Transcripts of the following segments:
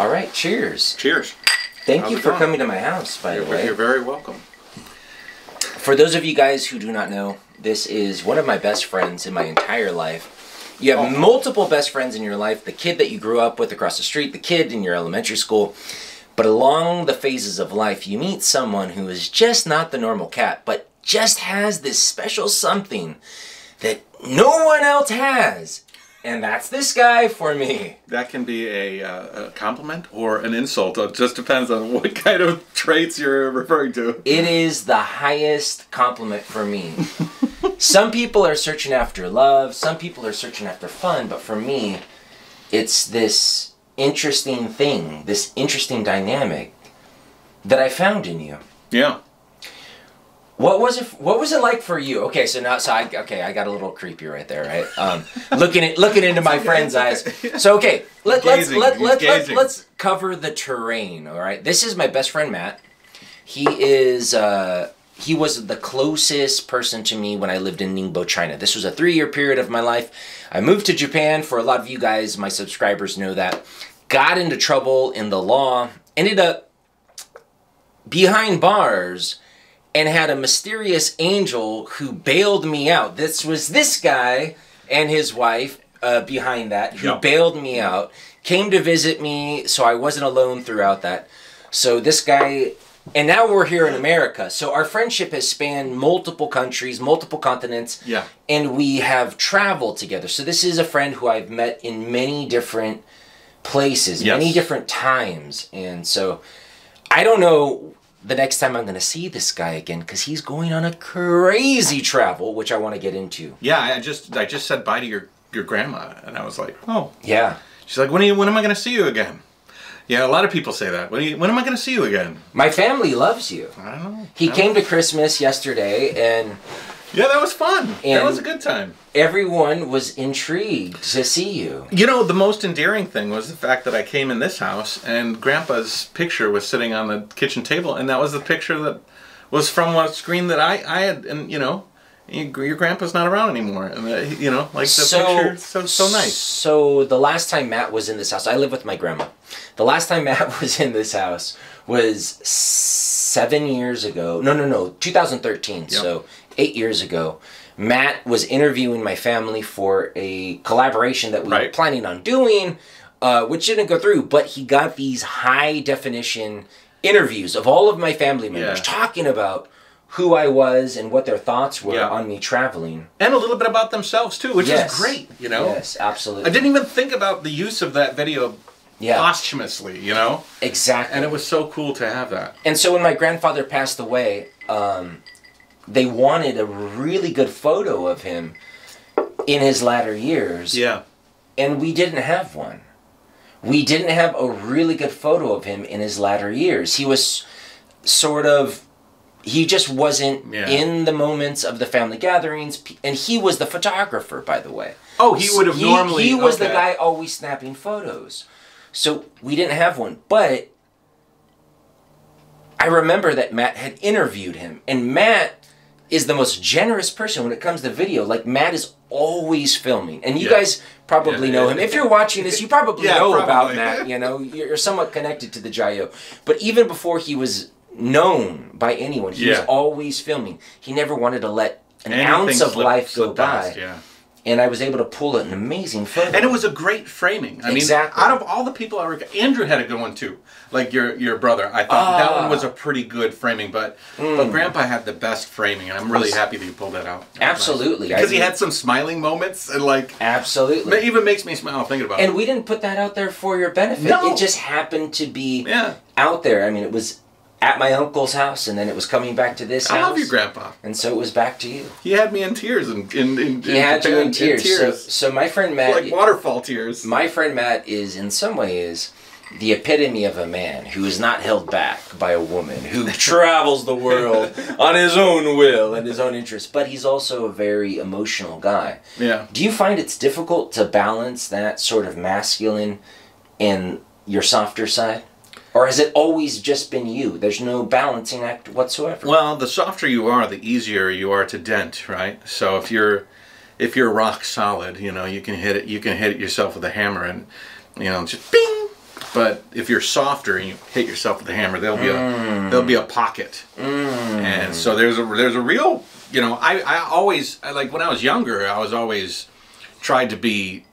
All right, cheers. Cheers. Thank you for coming to my house, by the way. You're very welcome. For those of you guys who do not know, this is one of my best friends in my entire life. You have multiple best friends in your life. The kid that you grew up with across the street, the kid in your elementary school. But along the phases of life, you meet someone who is just not the normal cat, but just has this special something that no one else has. And that's this guy for me. That can be a compliment or an insult. It just depends on what kind of traits you're referring to. It is the highest compliment for me. Some people are searching after love. Some people are searching after fun. But for me, it's this interesting thing, this interesting dynamic that I found in you. Yeah. What was it like for you? Okay, so now, I got a little creepy right there, right? Looking into my friend's eyes. So okay, let's cover the terrain. All right, this is my best friend Matt. He was the closest person to me when I lived in Ningbo, China. This was a 3-year period of my life. I moved to Japan. For a lot of you guys, my subscribers know that. Got into trouble in the law. Ended up behind bars. And had a mysterious angel who bailed me out. This was this guy and his wife behind that who bailed me out. Came to visit me, so I wasn't alone throughout that. So this guy, and now we're here in America. So our friendship has spanned multiple countries, multiple continents. Yeah. And we have traveled together. So this is a friend who I've met in many different places, many different times. And so I don't know the next time I'm going to see this guy again, because he's going on a crazy travel, which I want to get into. Yeah, I just said bye to your grandma, and I was like, oh. Yeah. She's like, when am I going to see you again? Yeah, a lot of people say that. When am I going to see you again? My family loves you. I don't know. He came to Christmas yesterday, and... Yeah, that was fun. That was a good time. Everyone was intrigued to see you. You know, the most endearing thing was the fact that I came in this house and Grandpa's picture was sitting on the kitchen table, and that was the picture that was from a screen that I had, and you know, your Grandpa's not around anymore, and you know, like the picture, so nice. So the last time Matt was in this house, I live with my grandma. The last time Matt was in this house was 7 years ago. No, 2013. Yep. So 8 years ago. Matt was interviewing my family for a collaboration that we were planning on doing, which didn't go through, but he got these high-definition interviews of all of my family members talking about who I was and what their thoughts were on me traveling. And a little bit about themselves, too, which is great, you know? Yes, absolutely. I didn't even think about the use of that video posthumously, you know? Exactly. And it was so cool to have that. And so when my grandfather passed away, they wanted a really good photo of him in his latter years. Yeah. And we didn't have one. We didn't have a really good photo of him in his latter years. He was he just wasn't in the moments of the family gatherings. And he was the photographer, by the way. Oh, he would have normally... He was the guy always snapping photos. So we didn't have one. But I remember that Matt had interviewed him. And Matt is the most generous person when it comes to video. Like, Matt is always filming. And you guys probably know him. If you're watching this, you probably know about Matt. You know, you're somewhat connected to the JaYoe. But even before he was known by anyone, he was always filming. He never wanted to let an ounce of life go by. And I was able to pull an amazing photo. And it was a great framing. I mean, out of all the people Andrew had a good one too. Like your brother. I thought that one was a pretty good framing, but Grandpa had the best framing, and I'm really happy that you pulled that out. Absolutely. Nice. Because he had some smiling moments, and like... Absolutely. It even makes me smile thinking about it. And we didn't put that out there for your benefit. No. It just happened to be out there. I mean, it was at my uncle's house, and then it was coming back to this house. I love your grandpa. And so it was back to you. He had me in tears. He had you in tears. So my friend Matt... Like waterfall tears. My friend Matt is, in some ways, the epitome of a man who is not held back by a woman, who travels the world on his own will and his own interests. But he's also a very emotional guy. Yeah. Do you find it's difficult to balance that sort of masculine and your softer side? Or has it always just been you? There's no balancing act whatsoever. Well, the softer you are, the easier you are to dent, right? So if you're rock solid, you know, you can hit it yourself with a hammer and, you know, just bing. But if you're softer and you hit yourself with a hammer, there'll be a pocket. And so there's a real, you know, I always, like when I was younger, I was always tried to be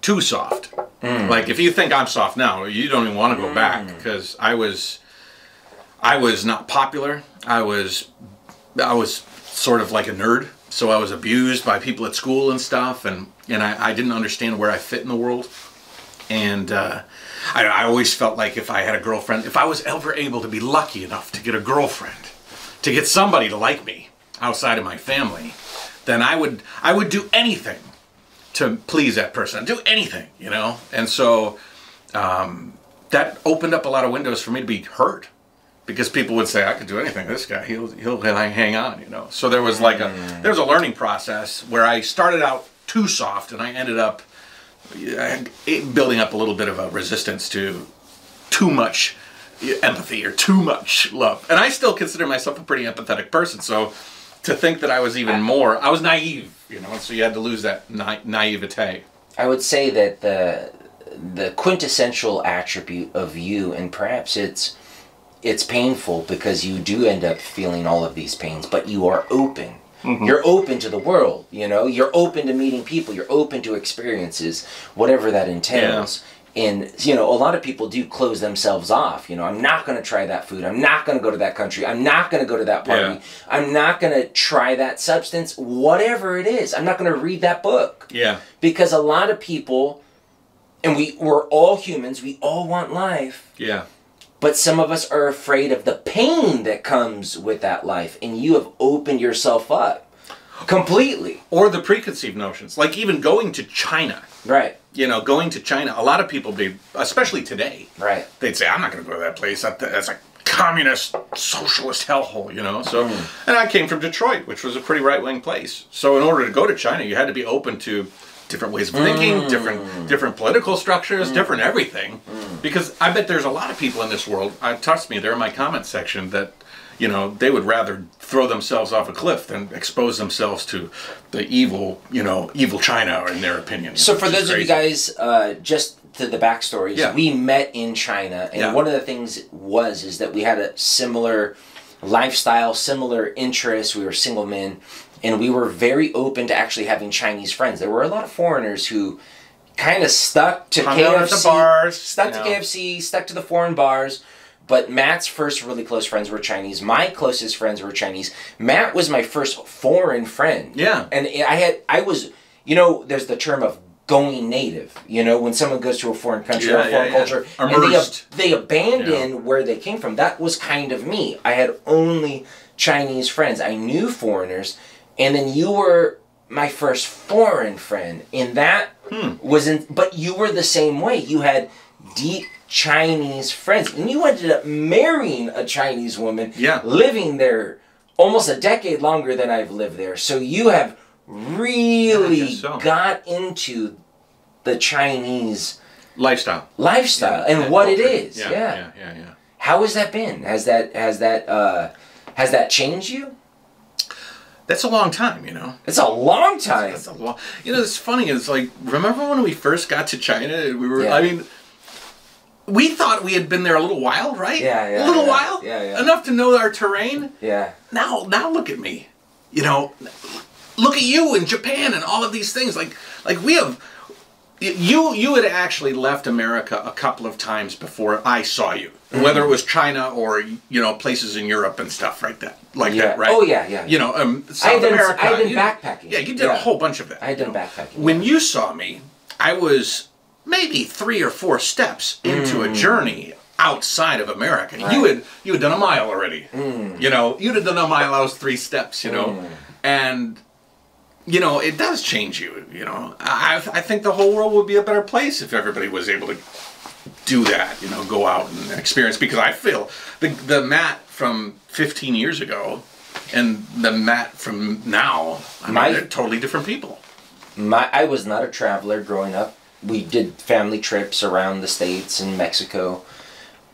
too soft. Like if you think I'm soft now, you don't even want to go back, because I was not popular. I was sort of like a nerd, so I was abused by people at school and stuff, and I didn't understand where I fit in the world. And I always felt like if I had a girlfriend, if I was ever able to be lucky enough to get a girlfriend, to get somebody to like me outside of my family, then I would do anything to please that person. I'd do anything, you know? And so that opened up a lot of windows for me to be hurt, because people would say, I could do anything. This guy, he'll hang on, you know? So there was like there's a learning process where I started out too soft, and I ended up building up a little bit of a resistance to too much empathy or too much love. And I still consider myself a pretty empathetic person, so to think that I was even more, I was naive, you know, so you had to lose that naivete. I would say that the quintessential attribute of you, and perhaps it's painful because you do end up feeling all of these pains, but you are open. You're open to the world, you know? You're open to meeting people. You're open to experiences, whatever that entails. Yeah. And, you know, a lot of people do close themselves off. You know, I'm not going to try that food. I'm not going to go to that country. I'm not going to go to that party. Yeah. I'm not going to try that substance, whatever it is. I'm not going to read that book. Yeah. Because a lot of people, and we're all humans, we all want life. Yeah. But some of us are afraid of the pain that comes with that life. And you have opened yourself up completely. Or the preconceived notions. Like even going to China. Right. You know, going to China, a lot of people, especially today, right, they'd say, I'm not going to go to that place. That's a communist, socialist hellhole, you know? So, and I came from Detroit, which was a pretty right-wing place. So in order to go to China, you had to be open to different ways of thinking, different political structures, different everything. Because I bet there's a lot of people in this world, trust me, they're in my comment section, that, you know, they would rather throw themselves off a cliff than expose themselves to the evil, you know, evil China, in their opinion. So for those of you guys, just to the backstories, we met in China, and one of the things is that we had a similar lifestyle, similar interests. We were single men, and we were very open to actually having Chinese friends. There were a lot of foreigners who kind of stuck to KFC, stuck to the foreign bars. But Matt's first really close friends were Chinese. My closest friends were Chinese. Matt was my first foreign friend. Yeah. And I was, you know, there's the term of going native. You know, when someone goes to a foreign country or a foreign culture, and they abandon where they came from. That was kind of me. I had only Chinese friends. I knew foreigners. And then you were my first foreign friend. And that but you were the same way. You had deep Chinese friends, and you ended up marrying a Chinese woman, living there almost a decade longer than I've lived there. So you have really got into the Chinese lifestyle and what it is. Yeah. How has that been? Has that changed you? That's a long time, you know. It's a long time. That's a long. You know, it's funny. It's like, remember when we first got to China? We were. I mean, we thought we had been there a little while, right? Yeah. A little while. Yeah. Enough to know our terrain. Yeah. Now look at me. You know, look at you in Japan and all of these things. Like we have. You had actually left America a couple of times before I saw you. Whether it was China or, you know, places in Europe and stuff like that, right? Oh yeah. You know, South America. I had done backpacking. Yeah, you did a whole bunch of that. I had done backpacking. When you saw me, I was maybe 3 or 4 steps into a journey outside of America. Right. You had done a mile already. You know, you'd have done a mile. I was 3 steps. You know, and you know, it does change you. You know, I think the whole world would be a better place if everybody was able to do that, you know, go out and experience, because I feel the Matt from 15 years ago and the Matt from now, they're totally different people. I was not a traveler growing up. We did family trips around the States and Mexico.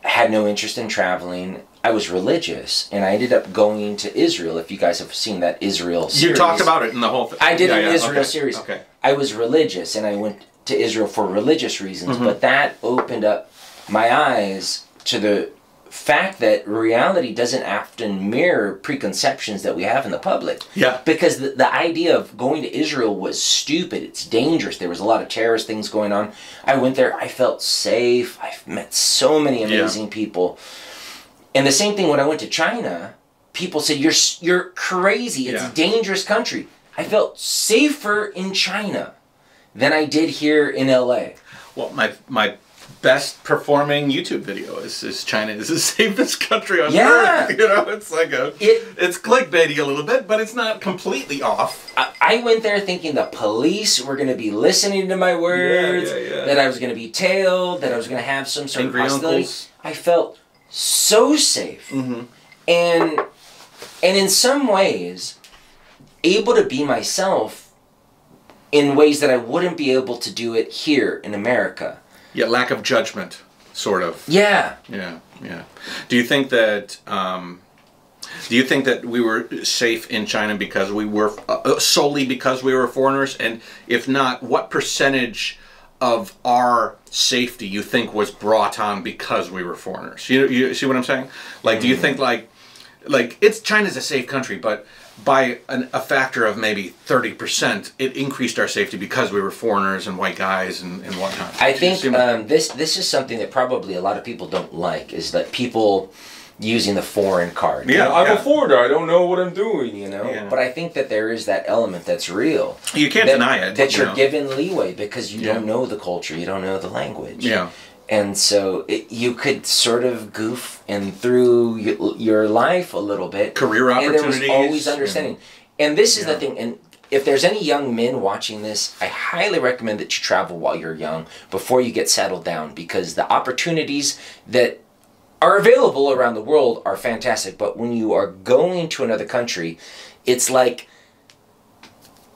I had no interest in traveling. I was religious, and I ended up going to Israel. If you guys have seen that Israel series. You talked about it in the whole thing. I did an Israel series. Okay. I was religious, and I went to Israel for religious reasons, but that opened up my eyes to the fact that reality doesn't often mirror preconceptions that we have in the public. Yeah. Because the idea of going to Israel was stupid. It's dangerous. There was a lot of terrorist things going on. I went there. I felt safe. I've met so many amazing people. And the same thing when I went to China. People said, you're crazy. It's a dangerous country. I felt safer in China than I did here in LA. Well, my best performing YouTube video is China is the safest country on earth. You know, it's like it's clickbaity a little bit, but it's not completely off. I went there thinking the police were going to be listening to my words, that I was going to be tailed, that I was going to have some sort of hostility. I felt so safe. And in some ways, able to be myself in ways that I wouldn't be able to do it here in America. Yeah, lack of judgment, sort of. Yeah. Yeah. Do you think that we were safe in China because we were solely because we were foreigners? And if not, what percentage of our safety you think was brought on because we were foreigners? You see what I'm saying? Like, do you think like China's a safe country, but by a factor of maybe 30%, it increased our safety because we were foreigners and white guys and whatnot? I think this is something that probably a lot of people don't like, is that people using the foreign card. Yeah, I'm a foreigner, I don't know what I'm doing, you know? Yeah. But I think that there is that element that's real. You can't deny it. That you're given leeway because you don't know the culture, you don't know the language. Yeah. And so you could sort of goof and through your life a little bit. Career opportunities. And there was always understanding. And this is the thing. And if there's any young men watching this, I highly recommend that you travel while you're young before you get settled down, because the opportunities that are available around the world are fantastic. But when you are going to another country, it's like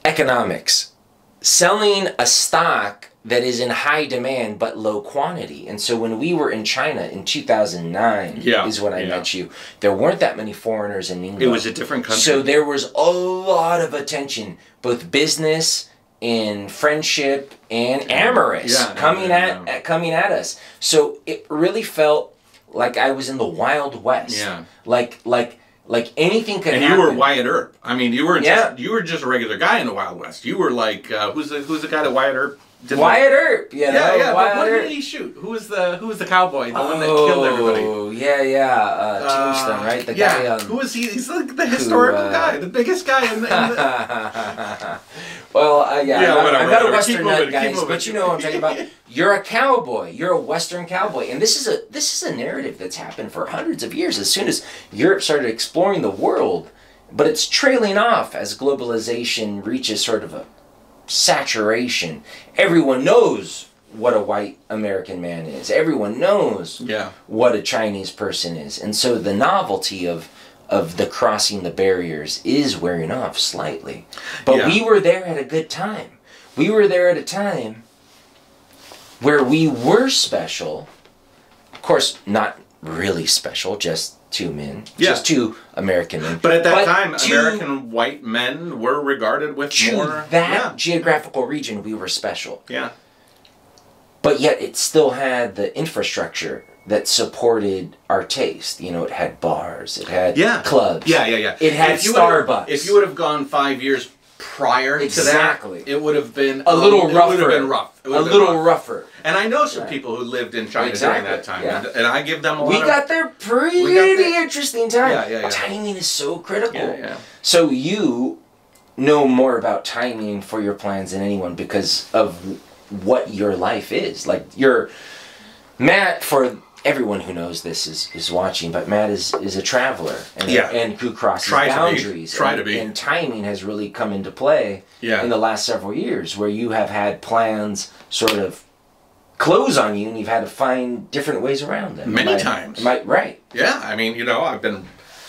economics. Selling a stock that is in high demand but low quantity. And so when we were in China in 2009 is when I met you, there weren't that many foreigners in England. It was a different country. So there was a lot of attention, both business and friendship and amorous coming at us. So it really felt like I was in the Wild West. Yeah. Like anything could happen. And you were Wyatt Earp. I mean, you were just a regular guy in the Wild West. You were like who's the guy that Wyatt Earp did? Wyatt Earp, you know. Yeah. But what did he shoot? Who was the cowboy? The one that killed everybody. Oh, Tombstone, right? The guy. Who was he? He's like the historical guy, the biggest guy in the. Well, I'm not a Western nut, guys, but you know what I'm talking about. You're a cowboy. You're a Western cowboy, and this is a narrative that's happened for hundreds of years. As soon as Europe started exploring the world, but it's trailing off as globalization reaches sort of a saturation. Everyone knows what a white American man is. Everyone knows what a Chinese person is, and so the novelty of the crossing the barriers is wearing off slightly. But we were there at a good time. We were there at a time where we were special. Of course, not really special, just two men. Just two American men. But at that time, American white men were regarded with more... that geographical region, we were special. Yeah. But yet it still had the infrastructure that supported our taste. You know, it had bars, it had clubs. Yeah. It had Starbucks. If you would have gone 5 years prior to that, it would have been a little rougher. It would have been rough. A little rougher. And I know some people who lived in China during that time, and I give them a lot We got there pretty interesting time. Yeah. Timing is so critical. Yeah. So you know more about timing for your plans than anyone because of what your life is. Like Matt, for everyone who knows this is watching, but Matt is a traveler and who crosses boundaries. And timing has really come into play in the last several years, where you have had plans sort of close on you, and you've had to find different ways around them. Many times. Right. Yeah, I mean,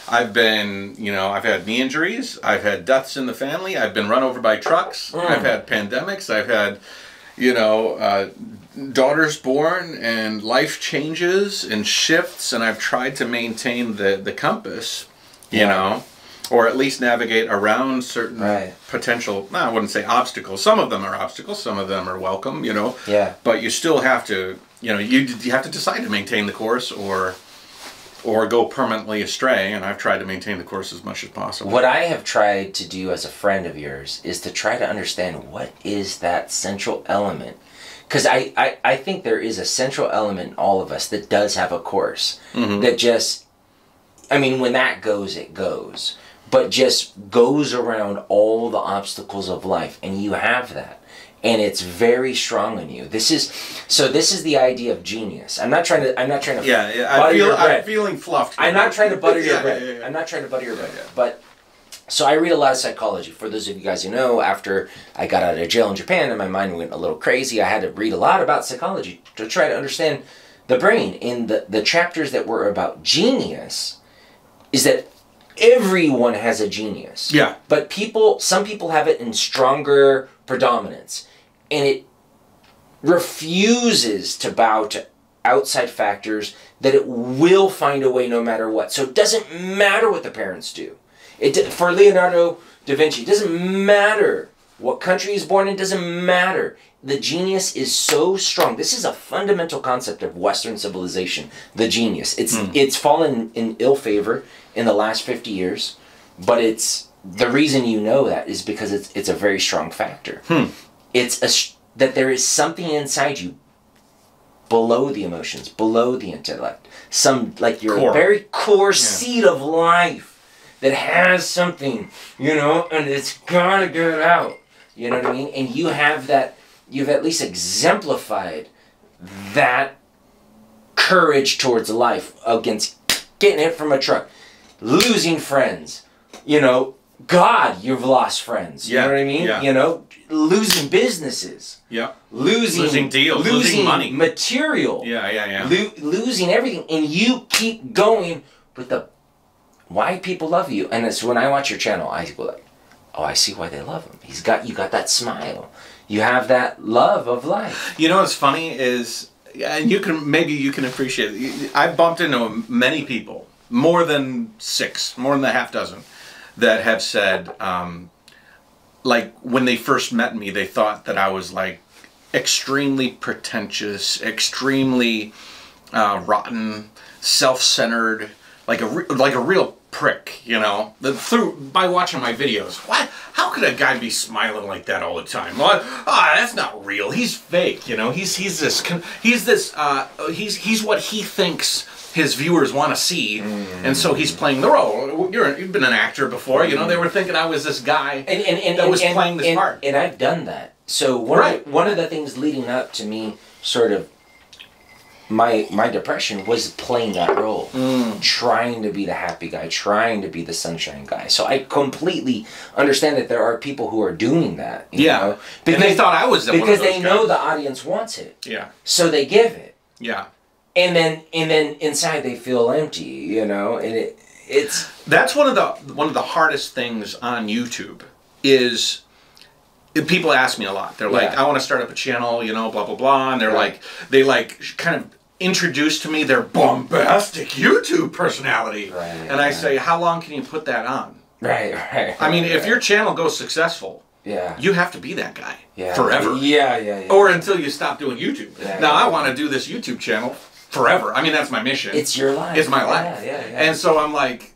I've had knee injuries, I've had deaths in the family, I've been run over by trucks, I've had pandemics, I've had, daughters born and life changes and shifts, and I've tried to maintain the compass, you know, or at least navigate around certain potential, I wouldn't say obstacles. Some of them are obstacles, some of them are welcome, but you still have to you know, you have to decide to maintain the course or go permanently astray, and I've tried to maintain the course as much as possible. What I have tried to do as a friend of yours is to try to understand what is that central element. Because I think there is a central element in all of us that does have a course. That just, I mean, when that goes, it goes. But just goes around all the obstacles of life. And you have that. And it's very strong in you. This is the idea of genius. I'm not trying to I'm feeling fluffed. I'm not trying to butter your bread. I'm not trying to butter your bread. But so I read a lot of psychology. For those of you guys who know, after I got out of jail in Japan and my mind went a little crazy, I had to read a lot about psychology to try to understand the brain. In the chapters that were about genius, is that everyone has a genius. Yeah. But some people have it in stronger predominance. And it refuses to bow to outside factors, that it will find a way no matter what. So it doesn't matter what the parents do. For Leonardo da Vinci, it doesn't matter what country he's born in, it doesn't matter. The genius is so strong. This is a fundamental concept of Western civilization, the genius. It's fallen in ill favor in the last 50 years, but the reason you know that is because it's a very strong factor. That there is something inside you below the emotions, below the intellect, like your very core seed of life that has something, you know, and it's gotta get out. You know what I mean? And you have that. You've at least exemplified that courage towards life against getting hit from a truck, losing friends, you know. God, you've lost friends. You know what I mean? Yeah. You know, losing businesses. Yeah. Losing deals. Losing money. Material. Yeah. Losing everything. And you keep going with why people love you. And it's when I watch your channel, I go like, oh, I see why they love him. You got that smile. You have that love of life. You know what's funny is, and you can appreciate it. I've bumped into many people, more than a half dozen, that have said, like, when they first met me, they thought that I was, like, extremely pretentious, extremely rotten, self-centered, like a real prick, you know, by watching my videos. What? How could a guy be smiling like that all the time? Well, that's not real. He's fake, you know. He's what he thinks his viewers want to see, and so he's playing the role. You've been an actor before, you know. They were thinking I was this guy that was playing this part. And I've done that. So one of the things leading up to me sort of my depression was playing that role, trying to be the happy guy, trying to be the sunshine guy. So I completely understand that there are people who are doing that. You know? Because, and they thought I was because they know the audience wants it. Yeah. So they give it. Yeah. And then inside they feel empty, you know, and that's one of the hardest things on YouTube is. People ask me a lot. They're like, I want to start up a channel, you know, blah blah blah, and they kind of introduce to me their bombastic YouTube personality, and I say, how long can you put that on? Right. I mean, if your channel goes successful, you have to be that guy forever. Yeah. Or until you stop doing YouTube. I want to do this YouTube channel forever. I mean, that's my mission. It's your life. It's my life. Yeah. And so I'm like,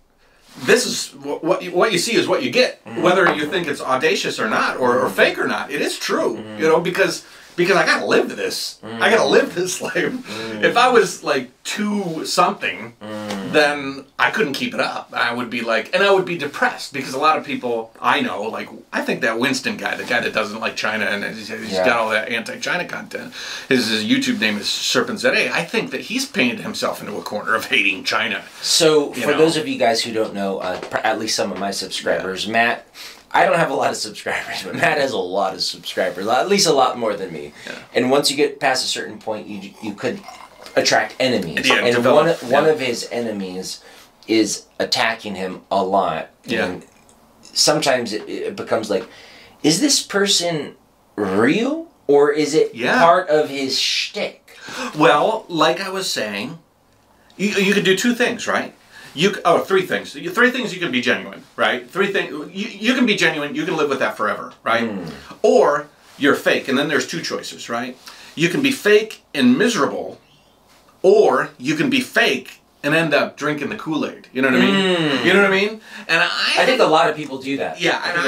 this is what you see is what you get, whether you think it's audacious or not, or fake or not. It is true, you know, because I gotta live this. I gotta live this life. If I was like too something, then I couldn't keep it up. I would be like, and I would be depressed because a lot of people I know, like, I think that Winston guy, the guy that doesn't like China and he's got all that anti-China content, his YouTube name is Serpent ZA. I think that he's painted himself into a corner of hating China. So for those of you guys who don't know, at least some of my subscribers, Matt, I don't have a lot of subscribers, but Matt has a lot of subscribers, at least a lot more than me. Yeah. And once you get past a certain point, you could attract enemies. Yeah, and one of his enemies is attacking him a lot. Yeah. And sometimes it becomes like, is this person real or is it part of his shtick? Well, like I was saying, you could do two things, right? Three things. Three things you can be genuine, right? Three things you can be genuine. You can live with that forever, right? Or you're fake, and then there's two choices, right? you can be fake and miserable, or you can be fake and end up drinking the Kool-Aid. You know what I mean? You know what I mean? And I think a lot of people do that. Yeah, and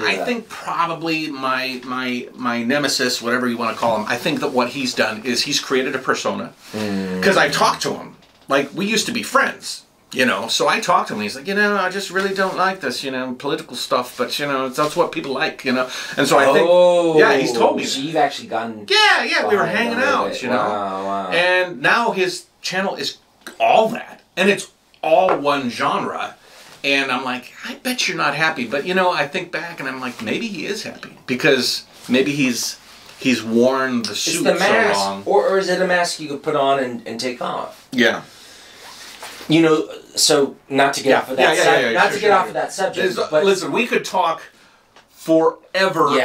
I think probably my nemesis, whatever you want to call him, I think that what he's done is he's created a persona. Because I talked to him. Like, we used to be friends, you know, so I talked to him, and he's like, you know, I just really don't like this, you know, political stuff, but, you know, that's what people like, you know. And so I think, yeah, he's told me so you've actually gotten... Yeah, we were hanging out, you know. Wow. And now his channel is all that, and it's all one genre, and I'm like, I bet you're not happy, but you know, I think back and I'm like, maybe he is happy, because maybe he's worn the suit so long. Or is it a mask you could put on and take off? Yeah. You know, so not to get off of that not to get off of that subject, but listen, we could talk forever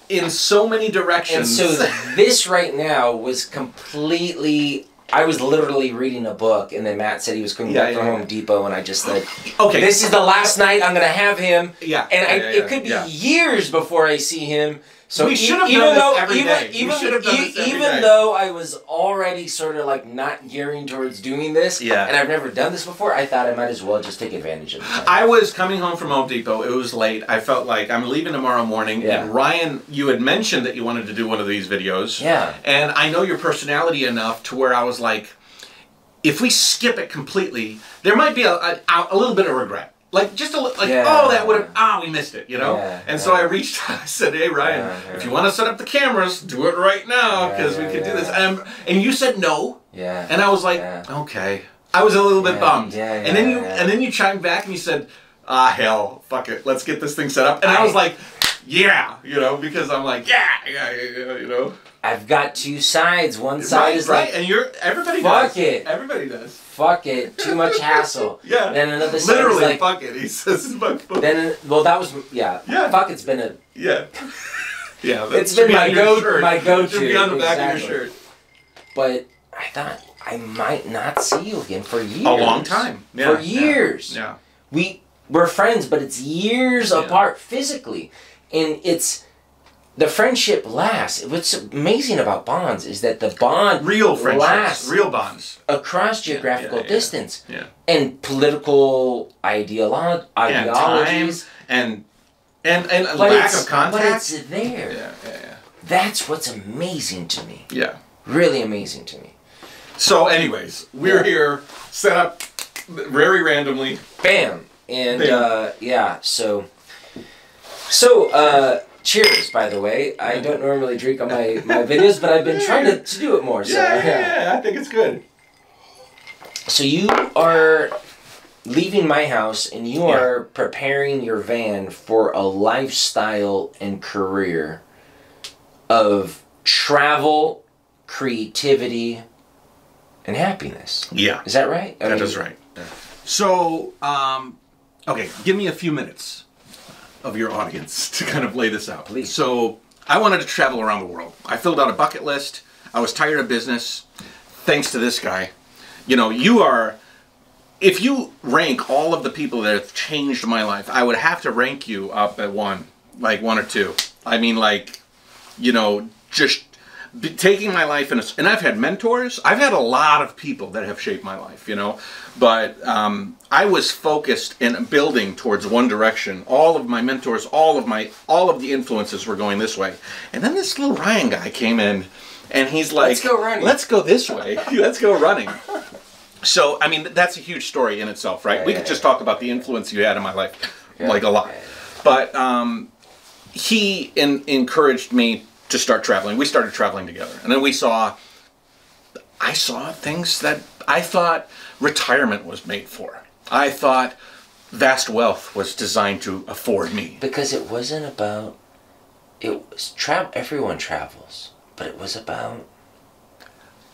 in so many directions. And so this right now was completely... I was literally reading a book, and then Matt said he was coming back from Home Depot, and I just said, okay, this is the last night I'm going to have him. Yeah. And it could be years before I see him. So we should have done this every day. Even though I was already sort of like not gearing towards doing this, and I've never done this before, I thought I might as well just take advantage of the time. I was coming home from Home Depot. It was late. I felt like I'm leaving tomorrow morning. Yeah. And Ryan, you had mentioned that you wanted to do one of these videos. Yeah. And I know your personality enough to where I was like, if we skip it completely, there might be a little bit of regret. Like, just a little, oh, that would have, we missed it, you know? And so I reached out, I said, hey, Ryan, if you want to set up the cameras, do it right now, because we could do this. And you said no. Yeah. And I was like, okay. I was a little bit bummed. And then you chimed back and you said, hell, fuck it, let's get this thing set up. And I was like, yeah, you know, because I'm like, you know. I've got two sides. One side is like, and everybody fuck does. It. Everybody does. Fuck it. Too much hassle. Yeah. Then another side literally, is like, fuck it. He says in my book. Then, well, that was fuck it's been a yeah. It's been my go-to. Should be on the back of your shirt. But I thought I might not see you again for years. A long time. For years. Yeah. We're friends, but it's years apart physically, and the friendship lasts. What's amazing about bonds is that the bond real friendships, lasts real bonds across geographical distance and political ideologies and lack of contact. But it's there. Yeah. That's what's amazing to me. Yeah. Really amazing to me. So, anyways, we're here, set up very randomly. Bam. And cheers, by the way. I don't normally drink on my videos, but I've been trying to do it more. So, I think it's good. So you are leaving my house, and you are preparing your van for a lifestyle and career of travel, creativity, and happiness. Yeah. Is that right? That is right. So, okay, give me a few minutes of your audience to kind of lay this out. Please. So, I wanted to travel around the world. I filled out a bucket list. I was tired of business. Thanks to this guy. You know, if you rank all of the people that have changed my life, I would have to rank you up at one or two. I mean, like, you know, just taking my life and I've had mentors. I've had a lot of people that have shaped my life, you know, but I was focused in building towards one direction. All of my mentors, all of the influences were going this way. And then this little Ryan guy came in, and he's like, let's go running. Let's go this way. Let's go running. So, I mean, that's a huge story in itself, right? We could just talk about the influence you had in my life, like a lot. But he encouraged me to start traveling. We started traveling together. And then I saw things that I thought retirement was made for. I thought vast wealth was designed to afford me. Because it wasn't about, everyone travels, but it was about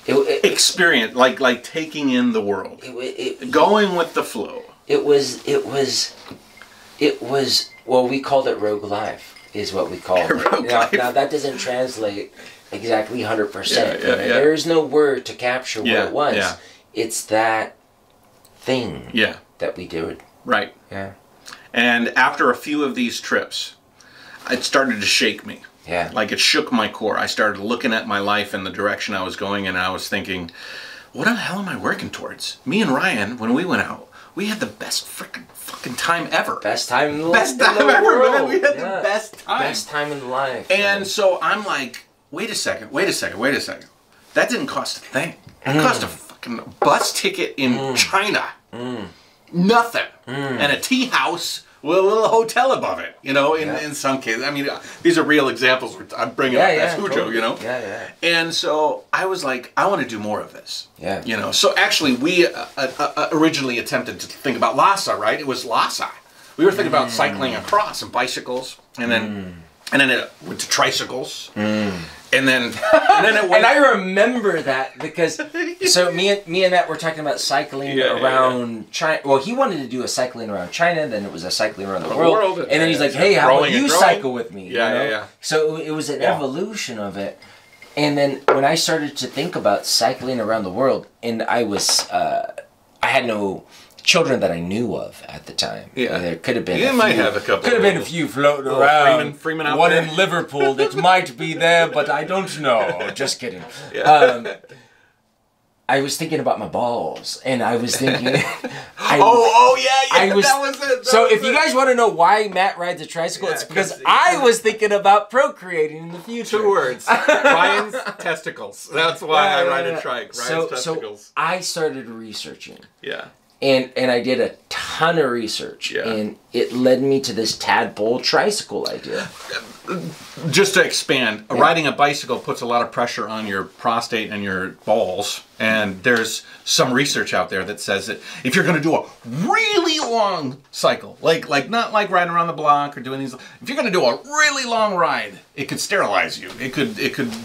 experience, like taking in the world, going with the flow. It was. Well, we called it rogue life, is what we called it. Now that doesn't translate exactly 100%. There is no word to capture what it was. Yeah. It's that thing. That we did. Right. Yeah. And after a few of these trips, it started to shake me. Yeah. Like, it shook my core. I started looking at my life and the direction I was going, and I was thinking, what the hell am I working towards? Me and Ryan, when we went out, we had the best freaking fucking time ever. Best time in the Best time ever, man. We had the best time. Best time in life. And so I'm like, wait a second. That didn't cost a thing. It cost a fucking bus ticket in China. Nothing. And a tea house with a little hotel above it, you know, in some cases. I mean, these are real examples I'm bringing up as Hujo, totally. you know? Yeah. And so I was like, I want to do more of this. Yeah. You know, so actually we originally attempted to think about Lhasa, right? It was Lhasa. We were thinking about cycling across and bicycles, and then it went to tricycles. And then it went. And I remember that because so me and Matt were talking about cycling around China. Well, he wanted to do a cycling around China, then it was a cycling around the world. And then he's like, "Hey, how about you cycle with me?" Yeah. So it was an evolution of it. And then when I started to think about cycling around the world, and I had no children that I knew of at the time. Yeah. There could have been have a couple. Could have been a few floating around. Freeman out one there. in Liverpool that might be there, but I don't know. Just kidding. I was thinking about my balls, and I was thinking. Yeah. That was it. If you guys want to know why Matt rides a tricycle, it's because I was thinking about procreating in the future. 2 words. Ryan's testicles. That's why I ride a trike. Ryan's testicles. So I started researching. Yeah. And I did a ton of research, and it led me to this tadpole tricycle idea. Just to expand, riding a bicycle puts a lot of pressure on your prostate and your balls, and there's some research out there that says that if you're going to do a really long cycle, like not like riding around the block or doing these, if you're going to do a really long ride, it could sterilize you. It could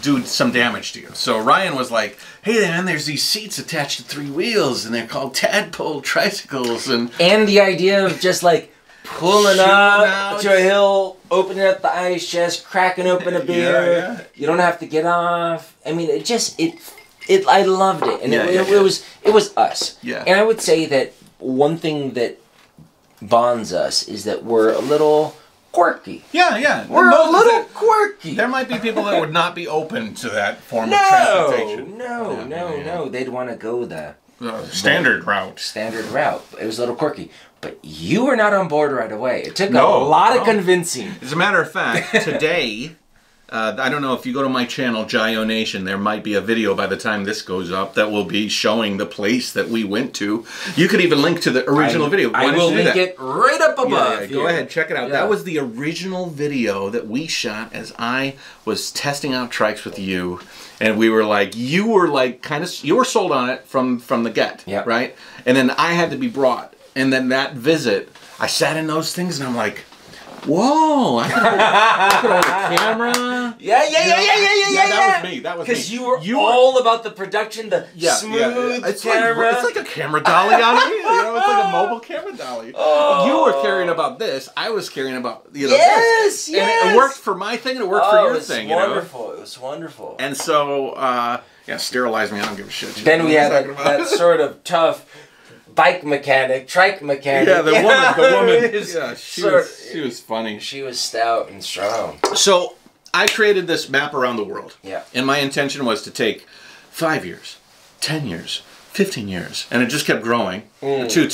do some damage to you. So Ryan was like, "Hey man, there's these seats attached to 3 wheels, and they're called tadpole tricycles." And the idea of just like pulling up to a hill, opening up the ice chest, cracking open a beer. Yeah. You don't have to get off. I mean, I loved it, and it was us. Yeah. And I would say that one thing that bonds us is that we're a little quirky. Yeah. We're a little quirky. There might be people that would not be open to that form of transportation. No. They'd want to go the standard route. It was a little quirky. But you were not on board right away. It took a lot of convincing. As a matter of fact, today, I don't know if you go to my channel, JaYoe Nation, there might be a video by the time this goes up that will be showing the place that we went to. You could even link to the original video. I will link it right up above. Go ahead, check it out. Yeah. That was the original video that we shot as I was testing out trikes with you. And we were like, you were sold on it from the get, right? And then I had to be brought. And then that visit, I sat in those things and I'm like, whoa, I could hold a camera. Yeah. That was me. Because you were all about the production, the smooth camera. It's like a camera dolly on me. You know, it's like a mobile camera dolly. Oh. You were caring about this. I was caring about this. Yes. And it worked for my thing and it worked for your thing. Wonderful. It was wonderful. And so, sterilize me. I don't give a shit. Then we had that sort of tough trike mechanic. Yeah, the woman. Yeah, she was funny. She was stout and strong. So I created this map around the world. Yeah. And my intention was to take 5 years, 10 years, 15 years, and it just kept growing to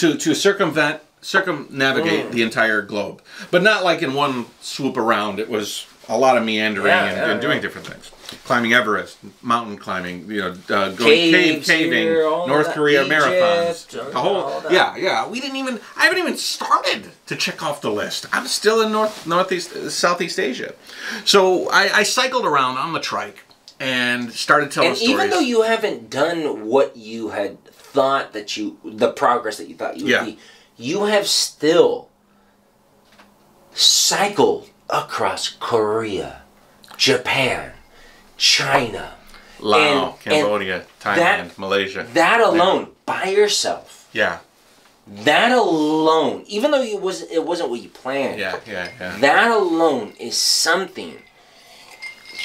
circumnavigate the entire globe, but not like in one swoop around. It was a lot of meandering and doing different things. Climbing Everest, mountain climbing, going caving, North Korea Egypt, marathons, the whole I haven't even started to check off the list. I'm still in Southeast Asia. So I cycled around on the trike and started telling stories. And even though you haven't done what you had thought the progress that you thought you would be, you have still cycled across Korea, Japan, China, Laos, Cambodia, Thailand, Malaysia. That alone, by yourself. Yeah. That alone, even though it wasn't what you planned. Yeah. That alone is something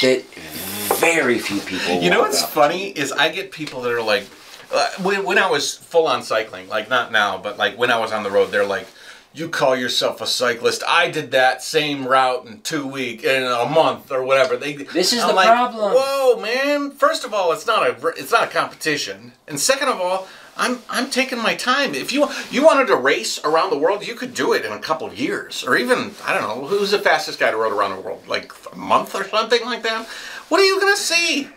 that very few people. You know what's funny is I get people that are like, when I was full on cycling, like not now, but like when I was on the road, they're like, you call yourself a cyclist. I did that same route in 2 weeks, in a month or whatever. This is the problem. Whoa, man! First of all, it's not a competition, and second of all, I'm taking my time. If you wanted to race around the world, you could do it in a couple of years, or even I don't know who's the fastest guy to rode around the world, like a month or something like that. What are you gonna see?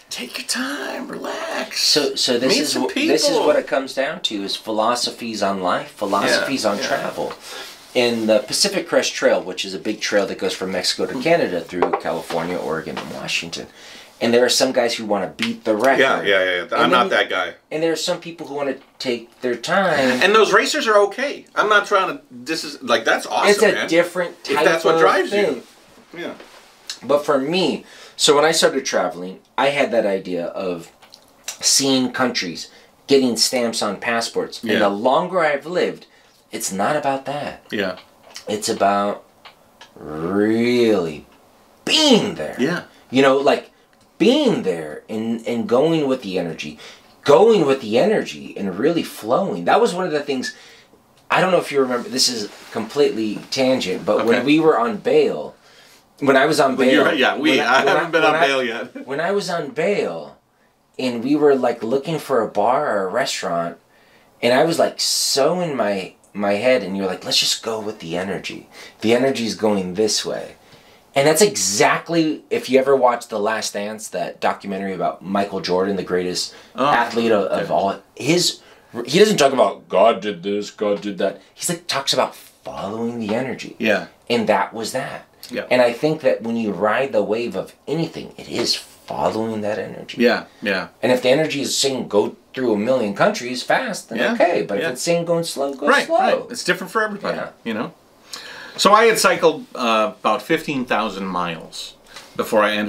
Take your time, relax. So this is what it comes down to: is philosophies on life, philosophies on travel. In the Pacific Crest Trail, which is a big trail that goes from Mexico to Canada through California, Oregon, and Washington, and there are some guys who want to beat the record. Yeah. I'm not that guy. And there are some people who want to take their time. And those racers are okay. I'm not trying to. That's awesome. It's a different type of thing. If that's what drives you. Yeah. But for me. So when I started traveling, I had that idea of seeing countries, getting stamps on passports. Yeah. And the longer I've lived, it's not about that. Yeah. It's about really being there. Yeah. You know, like being there and going with the energy. Going with the energy and really flowing. That was one of the things, I don't know if you remember, this is completely tangent, but when we were on bail, when I was on bail... I haven't been on bail yet. When I was on bail, and we were like looking for a bar or a restaurant, and I was like so in my head, and you're like, let's just go with the energy. The energy's going this way. And that's exactly, if you ever watched The Last Dance, that documentary about Michael Jordan, the greatest athlete of all, he doesn't talk about God did this, God did that. He's like talks about following the energy. Yeah. And that was that. Yeah. And I think that when you ride the wave of anything, it is following that energy. Yeah, yeah. And if the energy is saying go through 1 million countries fast, then okay. But if it's saying going slow, go slow. Right. It's different for everybody, you know? So I had cycled about 15,000 miles before I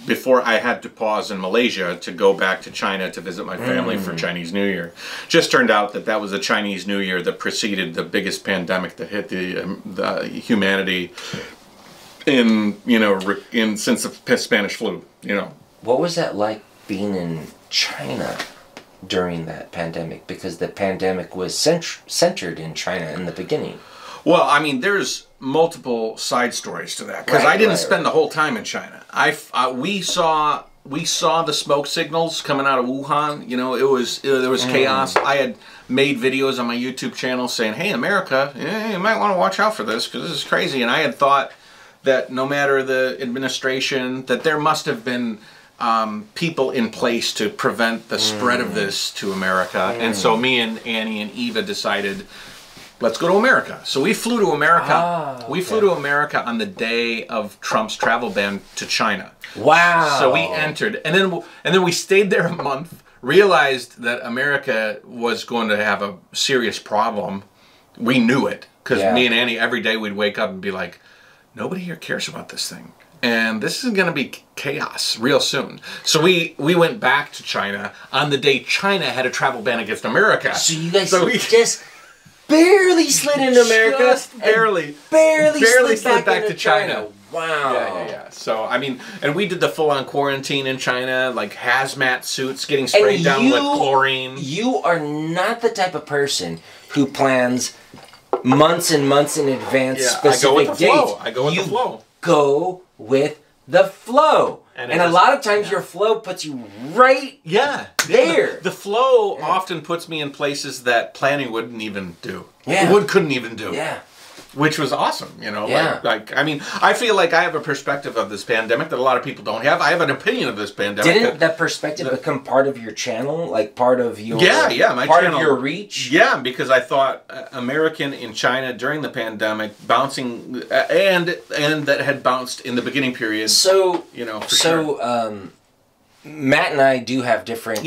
before I had to pause in Malaysia to go back to China to visit my family for Chinese New Year. Just turned out that was a Chinese New Year that preceded the biggest pandemic that hit the humanity since the Spanish flu, you know. What was that like being in China during that pandemic? Because the pandemic was centered in China in the beginning. Well, I mean, there's multiple side stories to that because I didn't spend the whole time in China. We saw the smoke signals coming out of Wuhan. You know, there was chaos. I had made videos on my YouTube channel saying, "Hey, America, you might want to watch out for this because this is crazy." And I had thought that no matter the administration, that there must have been people in place to prevent the spread of this to America. And so me and Annie and Eva decided, let's go to America. So we flew to America. We flew to America on the day of Trump's travel ban to China. Wow. So we entered, and then we stayed there a month, realized that America was going to have a serious problem. We knew it, because me and Annie, every day we'd wake up and be like, nobody here cares about this thing. And this is going to be chaos real soon. So we went back to China on the day China had a travel ban against America. So you guys just barely slid into America. Just barely slid back to China. Wow. Yeah. So, I mean, and we did the full-on quarantine in China, like hazmat suits getting sprayed down with chlorine. You are not the type of person who plans months and months in advance specific dates. I go with the flow. Go with the flow. And a lot of times your flow puts you right there. The flow often puts me in places that planning wouldn't even do. Couldn't even do. Yeah. Which was awesome, you know. Like, I mean, I feel like I have a perspective of this pandemic that a lot of people don't have. I have an opinion of this pandemic. Didn't that perspective become part of your channel? Like part of your my part channel, of your reach? Yeah, because I thought American in China during the pandemic bouncing and that had bounced in the beginning period. So, you know, Matt and I do have different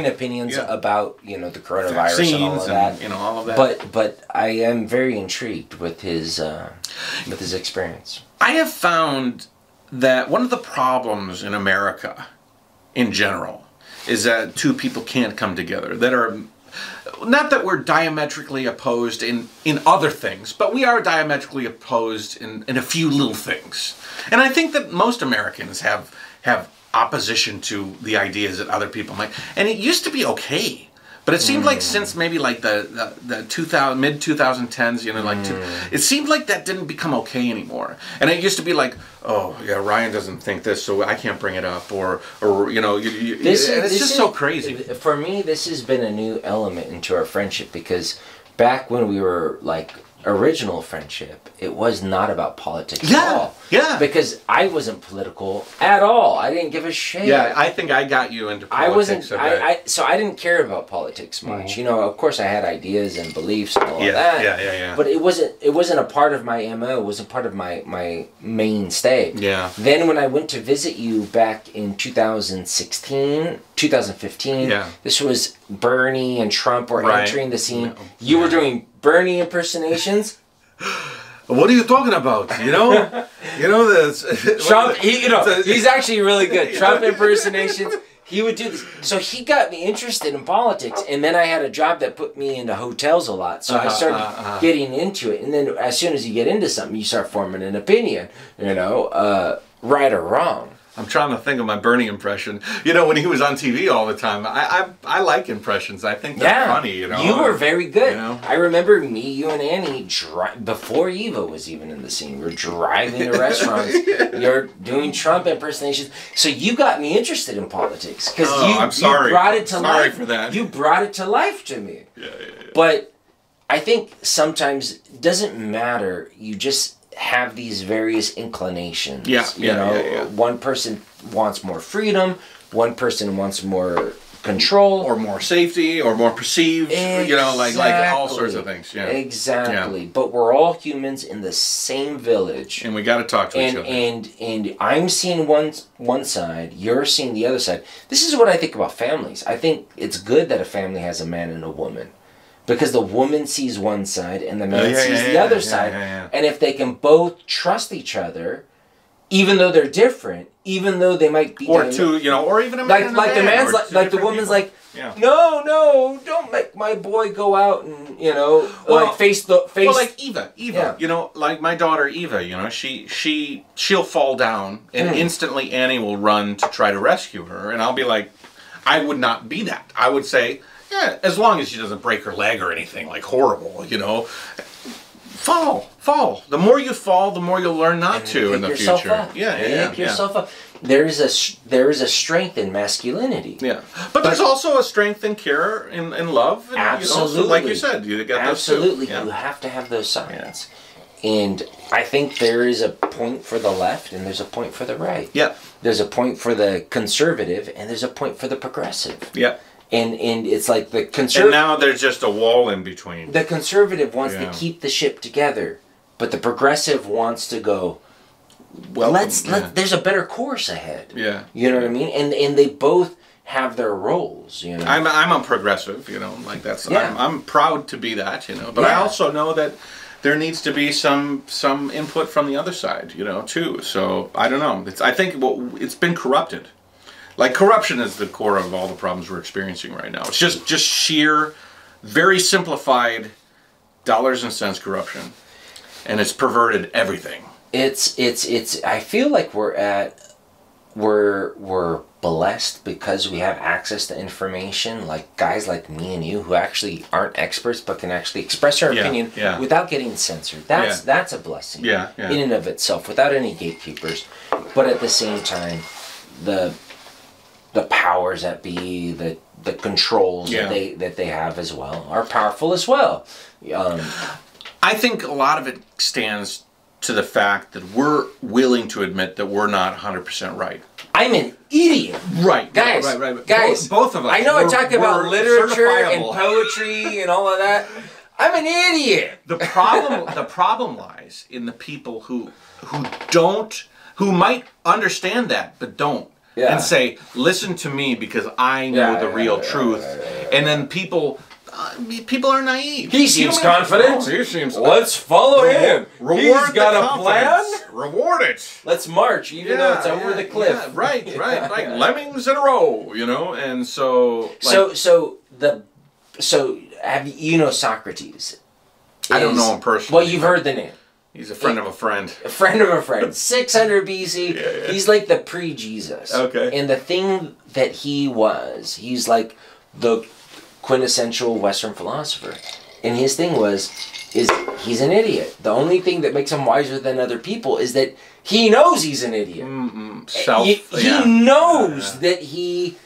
opinions about, you know, the coronavirus and all of that. You know, all of that. But I am very intrigued with his experience. I have found that one of the problems in America in general is that two people can't come together that are not that we're diametrically opposed in other things, but we are diametrically opposed in a few little things. And I think that most Americans have opposition to the ideas that other people might. And it used to be okay. But it seemed like since maybe like the mid 2010s, you know, like it seemed like that didn't become okay anymore. And it used to be like, oh yeah, Ryan doesn't think this, so I can't bring it up, or you know, it's just so crazy. For me, this has been a new element into our friendship, because back when we were like original friendship, it was not about politics at all. Yeah. Because I wasn't political at all. I didn't give a shit. Yeah, I think I got you into politics. So I didn't care about politics much. You know, of course I had ideas and beliefs and all of that. Yeah. But it wasn't a part of my MO. It wasn't part of my mainstay. Yeah. Then when I went to visit you back in 2015, this was Bernie and Trump were entering the scene. You were doing Bernie impersonations. What are you talking about? You know this. Trump. He's actually really good. Trump impersonations. He would do this. So he got me interested in politics, and then I had a job that put me into hotels a lot. So I started getting into it, and then as soon as you get into something, you start forming an opinion. You know, right or wrong. I'm trying to think of my Bernie impression. You know, when he was on TV all the time, I like impressions. I think they're funny, you know. You were very good. You know? I remember me, you and Annie, before Eva was even in the scene, we're driving to restaurants. You're doing Trump impersonations. So you got me interested in politics. Because you brought it to life. Sorry for that. You brought it to life to me. Yeah. But I think sometimes it doesn't matter. You just have these various inclinations. You know, one person wants more freedom, one person wants more control, or more safety, or more perceived. You know, like all sorts of things. Yeah, exactly. Yeah. But we're all humans in the same village, and we got to talk to each other. And I'm seeing one side, you're seeing the other side. This is what I think about families. I think it's good that a family has a man and a woman. Because the woman sees one side and the man sees the other side. And if they can both trust each other, even though they're different, even though they might be... Or two, you know, or even a man like the man's like the woman's people. No, don't make my boy go out and, you know, face... Well, like Eva, you know, like my daughter Eva, you know, she'll fall down and instantly Annie will run to try to rescue her. And I'll be like, I would not be that. I would say... Yeah, as long as she doesn't break her leg or anything like horrible, you know. Fall. The more you fall, the more you'll learn not to in the future. Up. Pick yourself up. There is a strength in masculinity. Yeah, but there's also a strength in care, in love. And, absolutely, you know, so like you said, you got absolutely. Those two. You have to have those sides. Yeah. And I think there is a point for the left, and there's a point for the right. Yeah. There's a point for the conservative, and there's a point for the progressive. Yeah. And it's like the conservative... And now there's just a wall in between. The conservative wants to keep the ship together, but the progressive wants to go, well, there's a better course ahead. Yeah. You know what I mean? And they both have their roles, you know. I'm a progressive, you know, like that's... Yeah. I'm proud to be that, you know, but I also know that there needs to be some input from the other side, you know, too. So, I don't know. I think it's been corrupted. Like, corruption is the core of all the problems we're experiencing right now. It's just sheer, very simplified dollars and cents corruption. And it's perverted everything. It's I feel like we're blessed because we have access to information, like guys like me and you who actually aren't experts but can actually express our opinion without getting censored. That's a blessing in and of itself, without any gatekeepers. But at the same time, the powers that be, the controls that they have as well are powerful as well. I think a lot of it stands to the fact that we're willing to admit that we're not 100% right. I'm an idiot. Right. Guys. Right. Guys. Both of us. I know I talk about literature and poetry and all of that. I'm an idiot. The problem lies in the people who might understand that but don't. Yeah. And say, listen to me because I know the real truth. And then people are naive. He seems confident. He seems. Let's follow him. He's got a plan. Reward it. Let's march, even though it's over the cliff. Yeah, right. Like lemmings in a row, you know. And so. Like, so have you know Socrates? I don't know him personally. Well, you've heard the name. He's a friend of a friend. A friend of a friend. 600 BC. He's like the pre-Jesus. Okay. And the thing that he's like the quintessential Western philosopher. And his thing is he's an idiot. The only thing that makes him wiser than other people is that he knows he's an idiot. He knows that he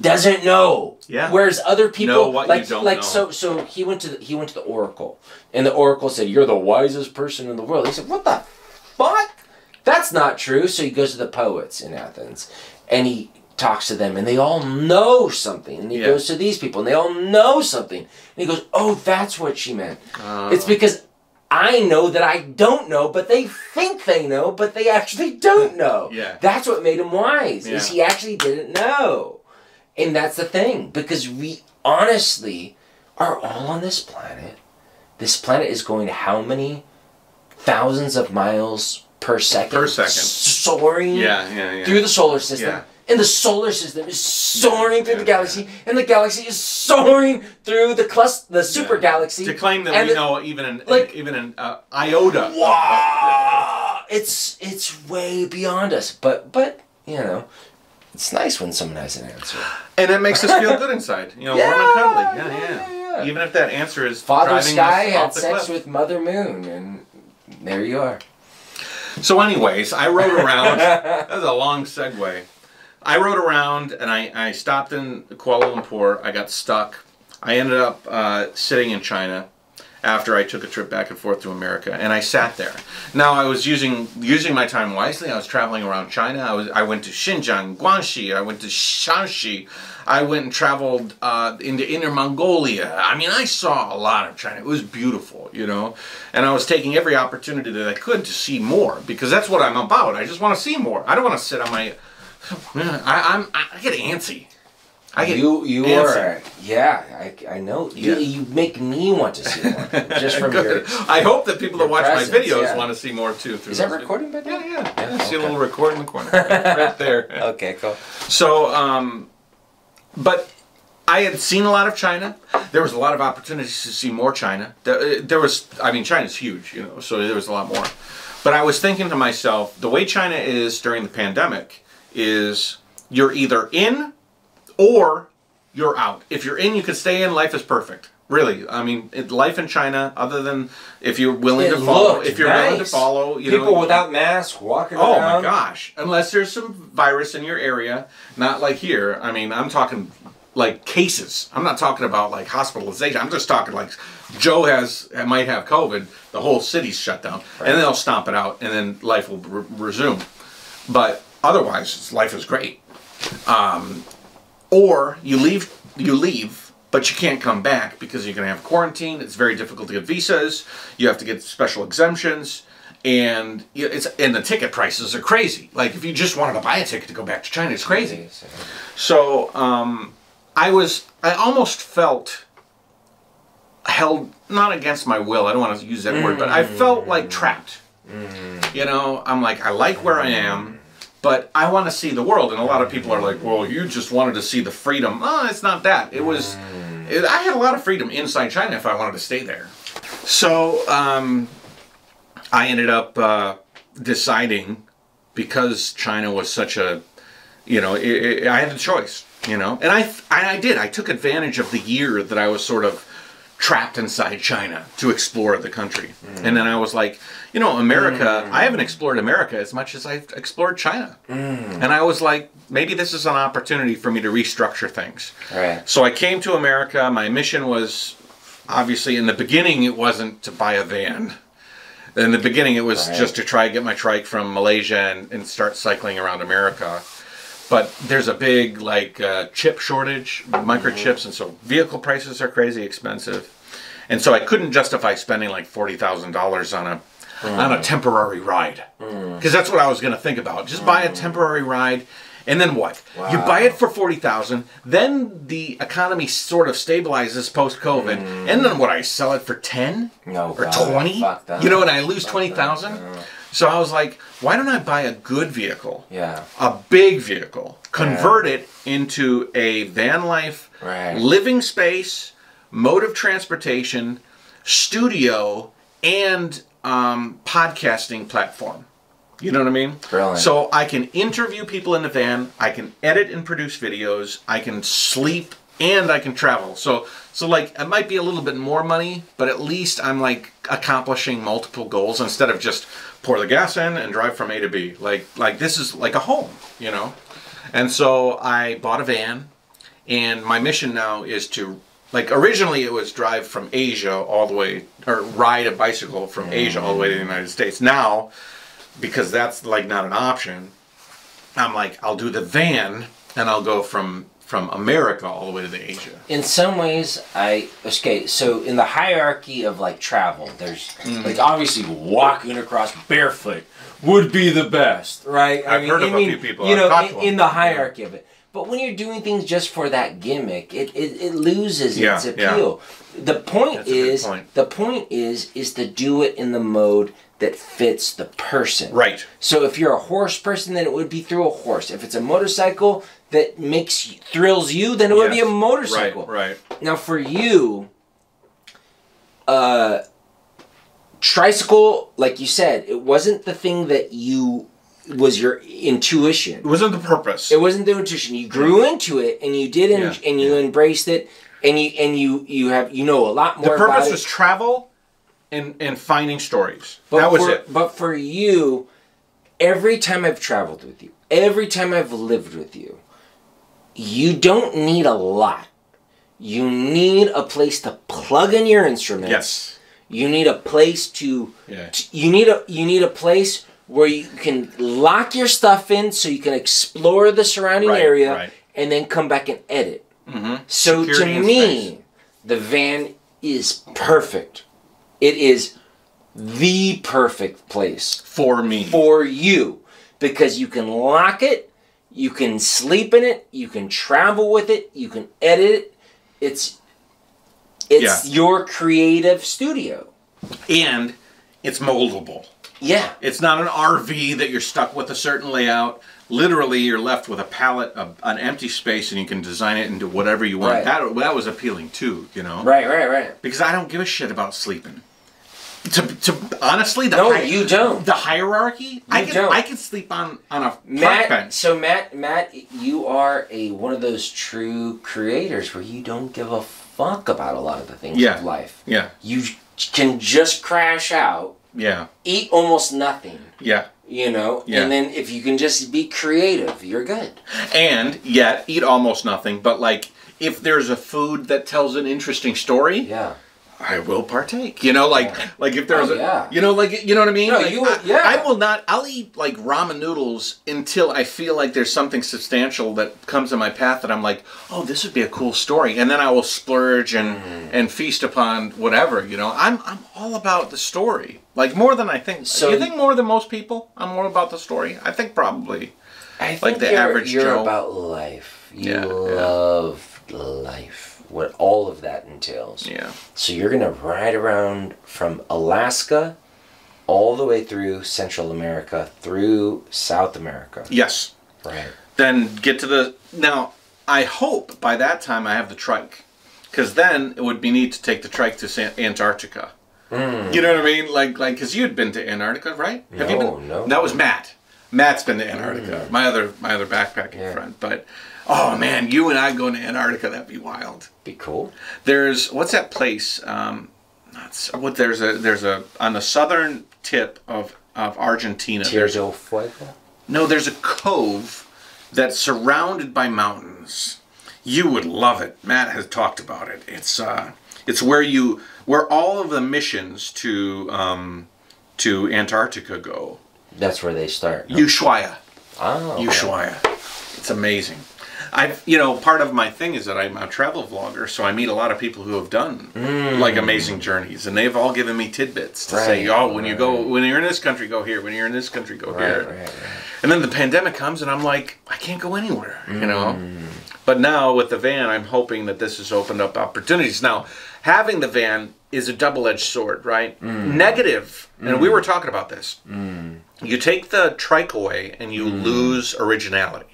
doesn't know. Yeah. Whereas other people know what you don't know. So he went to the Oracle, and the Oracle said, "You're the wisest person in the world." He said, "What the fuck? That's not true." So he goes to the poets in Athens, and he talks to them, and they all know something. And he goes to these people, and they all know something. And he goes, "Oh, that's what she meant. It's because I know that I don't know, but they think they know, but they actually don't know." Yeah. That's what made him wise, Yeah. is he actually didn't know. And that's the thing, because we honestly are all on this planet. This planet is going how many thousands of miles per second? Soaring through the solar system. Yeah. And the solar system is soaring through the galaxy, and the galaxy is soaring through the super galaxy. To claim that we know even an iota. Wow, it's way beyond us. But you know, it's nice when someone has an answer, and it makes us feel good inside. You know, warm and cuddly. Yeah. Even if that answer is Father Sky had sex with Mother Moon, and there you are. So, anyways, I rode around. That was a long segue. I rode around, and I stopped in Kuala Lumpur. I got stuck. I ended up sitting in China after I took a trip back and forth to America, and I sat there. Now, I was using my time wisely. I was traveling around China. I went to Xinjiang, Guangxi. I went to Shanxi. I went and traveled into Inner Mongolia. I mean, I saw a lot of China. It was beautiful, you know. And I was taking every opportunity that I could to see more, because that's what I'm about. I just want to see more. I don't want to sit on my... I get antsy. You are, I know. You make me want to see more. Just from your I hope that people that watch presence, my videos want to see more too. Is that recording by now? Yeah. I see a little record in the corner. Right there. Okay, cool. So, but I had seen a lot of China. There was a lot of opportunities to see more China. China's huge, you know, so there was a lot more. But I was thinking to myself, the way China is during the pandemic is you're either in or you're out. If you're in, you can stay in. Life is perfect. Really. I mean, life in China, other than if you're willing to follow. If you're willing to follow, people without masks walking around. Oh my gosh. Unless there's some virus in your area, not like here. I mean, I'm talking like cases. I'm not talking about like hospitalization. I'm just talking like Joe might have COVID. The whole city's shut down. Right. And then they'll stomp it out, and then life will resume. But otherwise, life is great. Or you leave, but you can't come back because you're going to have quarantine. It's very difficult to get visas. You have to get special exemptions, and the ticket prices are crazy. Like if you just wanted to buy a ticket to go back to China, it's crazy. So I almost felt held, not against my will. I don't want to use that word, but I felt like trapped. You know, I'm like, I like where I am, but I want to see the world. And a lot of people are like, well, you just wanted to see the freedom. Oh, it's not that. I had a lot of freedom inside China if I wanted to stay there. So I ended up deciding, because China was such a, you know, I had a choice, you know. And I did. I took advantage of the year that I was sort of trapped inside China to explore the country. And then I was like, you know, America, I haven't explored America as much as I've explored China. And I was like, maybe this is an opportunity for me to restructure things. Right. So I came to America. My mission was, obviously, in the beginning, it wasn't to buy a van. In the beginning, it was just to try to get my trike from Malaysia and start cycling around America. But there's a big, chip shortage, microchips, and so vehicle prices are crazy expensive. And so I couldn't justify spending like $40,000 on a temporary ride. Because that's what I was going to think about. Just buy a temporary ride, and then what? Wow. You buy it for $40,000, then the economy sort of stabilizes post-COVID, and then what, I sell it for 10 or 20? You know, and I lose 20,000? So I was like, why don't I buy a good vehicle, a big vehicle, convert it into a van life, living space, mode of transportation, studio, and podcasting platform. You know what I mean? Brilliant. So I can interview people in the van, I can edit and produce videos, I can sleep and I can travel. So like, it might be a little bit more money, but at least I'm like accomplishing multiple goals instead of just pour the gas in and drive from A to B. Like this is like a home, you know? And so I bought a van, and my mission now is to, like, originally it was drive from Asia all the way, or ride a bicycle from Asia all the way to the United States. Now, because that's like not an option, I'm like, I'll do the van and I'll go from America all the way to Asia. In some ways, so in the hierarchy of like travel, there's like obviously walking across barefoot would be the best, right? I've heard of a few people. You know, in the hierarchy of it. But when you're doing things just for that gimmick, it loses its appeal. Yeah. The point is to do it in the mode that fits the person. Right. So if you're a horse person, then it would be through a horse. If it's a motorcycle that thrills you, then it would be a motorcycle. Right. Now for you, Tricycle, like you said, it wasn't the thing that was your intuition. It wasn't the purpose. It wasn't the intuition. You grew into it, and you did, and you embraced it, and you know a lot more. The purpose about was travel and finding stories. But that was it. But for you, every time I've traveled with you, every time I've lived with you, you don't need a lot. You need a place to plug in your instruments. Yes. You need a place to. You need a place where you can lock your stuff in so you can explore the surrounding area and then come back and edit. Mm-hmm. So Security to me, the van is perfect. It is the perfect place. For me. For you. Because you can lock it, you can sleep in it, you can travel with it, you can edit it. It's your creative studio. And it's moldable. Yeah. It's not an RV that you're stuck with a certain layout. Literally, you're left with a palette, an empty space, and you can design it into whatever you want. Right. That was appealing too, you know? Right. Because I don't give a shit about sleeping. To honestly, you don't. The hierarchy, I can sleep on a park bench. So Matt, you are one of those true creators where you don't give a fuck about a lot of the things of life. Yeah. You can just crash out. Yeah. Eat almost nothing. Yeah. You know? Yeah. And then if you can just be creative, you're good. And yet, eat almost nothing, but like, if there's a food that tells an interesting story, I will partake. You know, like if there's you know what I mean? No, like, I will not, I'll eat like ramen noodles until I feel like there's something substantial that comes in my path that I'm like, oh, this would be a cool story. And then I will splurge and feast upon whatever, you know. I'm all about the story. Like more than I think. So you think more than most people? I'm more about the story. I think probably. I think like the average you're Joe. About life. You love life. What all of that entails. Yeah. So you're going to ride around from Alaska all the way through Central America, through South America. Yes. Right. Then get to now, I hope by that time I have the trike. Because then it would be neat to take the trike to Antarctica. You know what I mean? Like, because you'd been to Antarctica, right? No, have you been? No. That was Matt. Matt's been to Antarctica. My other backpacking friend. But, oh man, you and I going to Antarctica, that'd be wild. Be cool. There's, what's that place? There's a on the southern tip of Argentina. Tierra del Fuego? No, there's a cove that's surrounded by mountains. You would love it. Matt has talked about it. It's where all of the missions to Antarctica go. That's where they start. Ushuaia. Oh. Okay. Ushuaia. It's amazing. Part of my thing is that I'm a travel vlogger, so I meet a lot of people who have done like amazing journeys, and they've all given me tidbits to say, when you're in this country, go here. When you're in this country, go here. Right. And then the pandemic comes, and I'm like, I can't go anywhere, you know. But now with the van, I'm hoping that this has opened up opportunities. Now, having the van is a double-edged sword, right? Negative, and we were talking about this. You take the trike away, and you lose originality.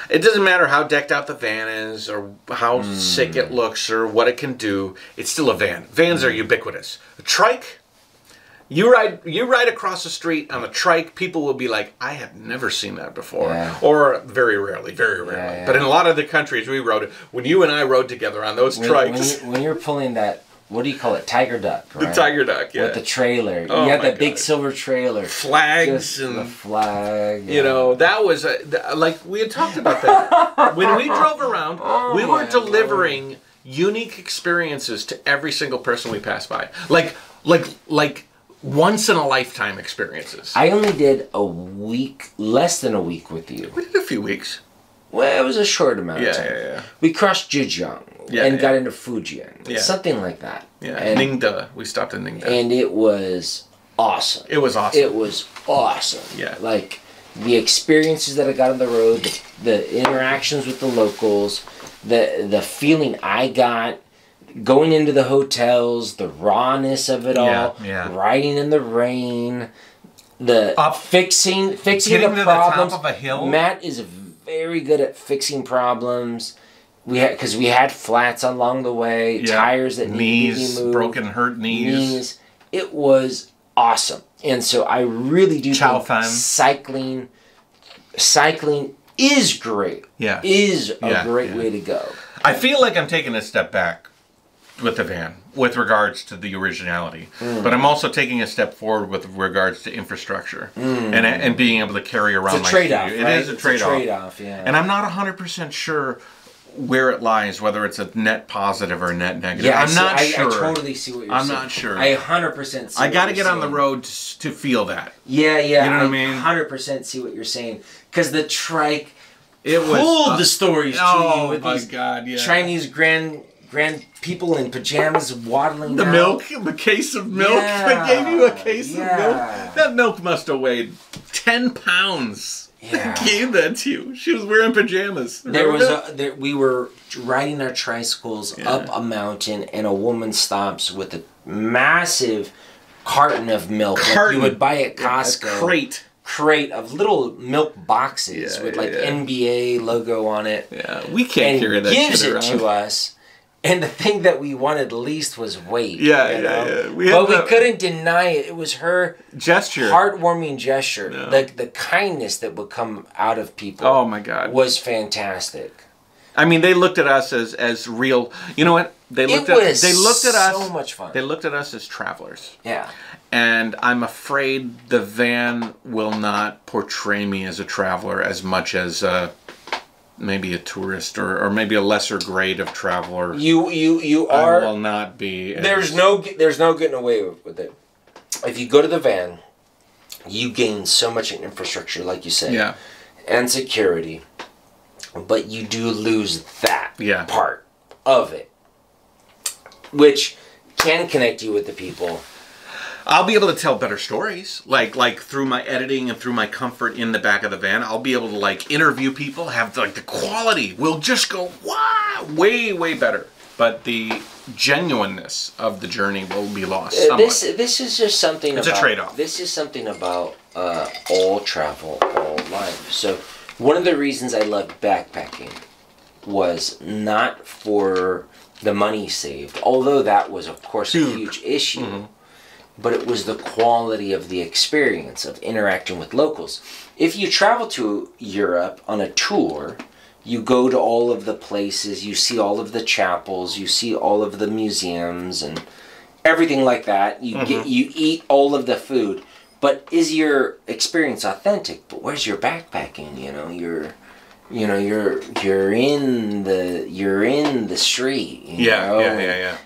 It doesn't matter how decked out the van is or how sick it looks or what it can do. It's still a van. Vans are ubiquitous. A trike, You ride across the street on a trike, people will be like, I have never seen that before. Yeah. Or very rarely. Yeah. But in a lot of the countries we rode, when you and I rode together on those trikes. When you're pulling that, what do you call it? Tiger duck, right? The tiger duck, yeah. With the trailer. Oh, you had that big silver trailer. Flags and the flag. Yeah. You know, that was, like, we had talked about that. When we drove around, we were delivering unique experiences to every single person we passed by. Like once in a lifetime experiences. I only did a week, less than a week with you. We did a few weeks. Well, it was a short amount of time. Yeah. We crossed Zhejiang and got into Fujian. Something like that. Yeah, and Ningde. We stopped in Ningde. And it was awesome. It was awesome. It was awesome. Yeah. Like, the experiences that I got on the road, the interactions with the locals, the feeling I got going into the hotels, the rawness of it all, riding in the rain, fixing the problems. To the top of a hill. Matt is very good at fixing problems. Because we had flats along the way, tires that needed to be moved, broken, hurt knees. It was awesome, and so I really do think cycling is great. Yeah, is a great way to go. I feel like I'm taking a step back with the van with regards to the originality, but I'm also taking a step forward with regards to infrastructure and being able to carry around my trade-off. It right? is a trade-off. It's a trade-off, yeah. And I'm not 100% sure where it lies, whether it's a net positive or a net negative. Yeah, I'm not sure. I totally see what you're saying. I'm not sure. I 100% see I got to get on the road to feel that. Yeah. You know what I mean? 100% see what you're saying. Because the trike pulled the stories to you with these God, yeah. Chinese grand people in pajamas waddling out. Milk, the case of milk. They gave you a case of milk. That milk must have weighed 10 pounds. Yeah. Gave that to you. She was wearing pajamas. We were riding our tricycles up a mountain, and a woman stops with a massive carton of milk like you would buy at Costco. A crate of little milk boxes with NBA logo on it. Yeah, we can't carry that gives shit it around. to us. And the thing that we wanted least was weight. Yeah. We couldn't deny it. It was her gesture, heartwarming gesture. No. The kindness that would come out of people. Oh my God, was fantastic. I mean, they looked at us as real. You know what? They looked at us. So much fun. They looked at us as travelers. Yeah. And I'm afraid the van will not portray me as a traveler as much as maybe a tourist or maybe a lesser grade of traveler. You are. I will not be. There's no getting away with it. If you go to the van, you gain so much in infrastructure, like you said, and security, but you do lose that part of it, which can connect you with the people. I'll be able to tell better stories, like through my editing and through my comfort in the back of the van. I'll be able to like interview people, have the quality will just go way better. But the genuineness of the journey will be lost. This is just something. It's a trade-off. This is something about all travel, all life. So one of the reasons I loved backpacking was not for the money saved, although that was of course a huge issue. Mm-hmm. But it was the quality of the experience of interacting with locals. If you travel to Europe on a tour, you go to all of the places, you see all of the chapels, you see all of the museums and everything like that. You eat all of the food. But is your experience authentic? But where's your backpacking? You're in the street.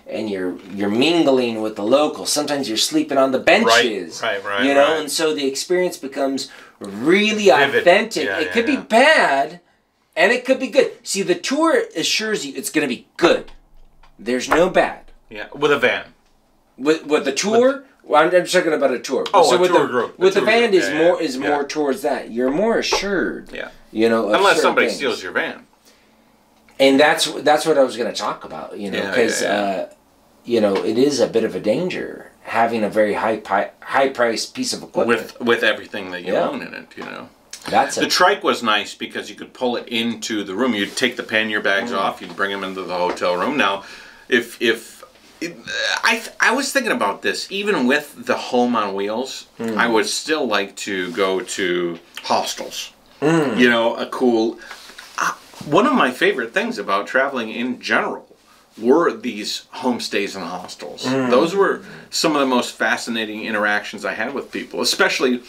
And you're mingling with the locals. Sometimes you're sleeping on the benches. Right. And so the experience becomes really authentic. It could be bad, and it could be good. See, the tour assures you it's going to be good. There's no bad. Yeah, with a van. With the tour. Well, I'm just talking about a tour. Oh, so a tour group. With the van is more towards that. You're more assured. Yeah. Unless somebody steals your van. And that's what I was going to talk about. Because it is a bit of a danger having a very high priced piece of equipment with everything that you own in it. The trike was nice because you could pull it into the room. You'd take the pannier bags off. You'd bring them into the hotel room. Now, if I was thinking about this. Even with the home on wheels, I would still like to go to hostels. You know, a cool... one of my favorite things about traveling in general were these homestays and hostels. Those were some of the most fascinating interactions I had with people, especially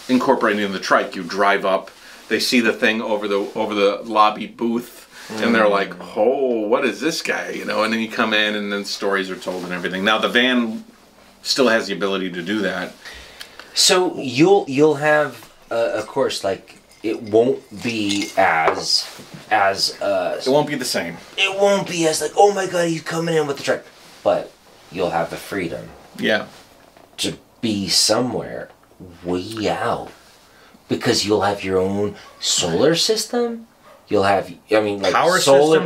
incorporating the trike. You drive up, they see the thing over the lobby booth, and they're like, "Oh, what is this guy?" You know, and then you come in, and then stories are told and everything. Now the van still has the ability to do that. So you'll have, of course, like it won't be as it won't be the same. It won't be as like, oh my god, he's coming in with the truck, but you'll have the freedom. Yeah. To be somewhere way out, because you'll have your own solar system. You'll have, I mean, like power system,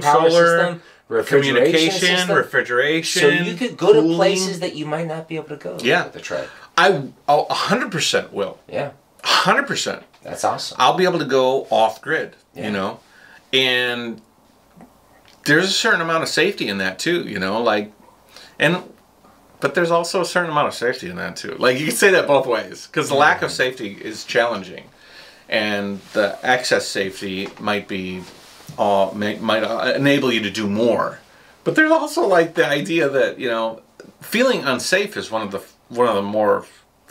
communication, refrigeration. So you could go to places that you might not be able to go. Yeah, with the truck. I 100% will. Yeah. 100%. That's awesome. I'll be able to go off grid. Yeah. You know, and there's a certain amount of safety in that too. You know, like, but there's also a certain amount of safety in that too. Like you can say that both ways, because the lack of safety is challenging. And the excess safety might be, might enable you to do more. But there's also like the idea that, you know, feeling unsafe is one of the more.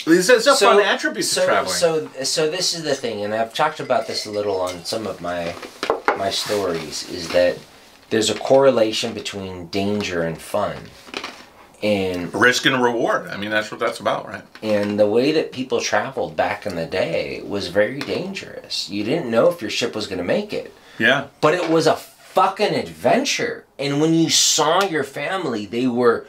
It's a fun attribute to traveling. So this is the thing, and I've talked about this a little on some of my stories. Is that there's a correlation between danger and fun. And risk and reward. I mean, that's what that's about, right? And the way that people traveled back in the day was very dangerous. You didn't know if your ship was going to make it. Yeah. But it was a fucking adventure. And when you saw your family, they were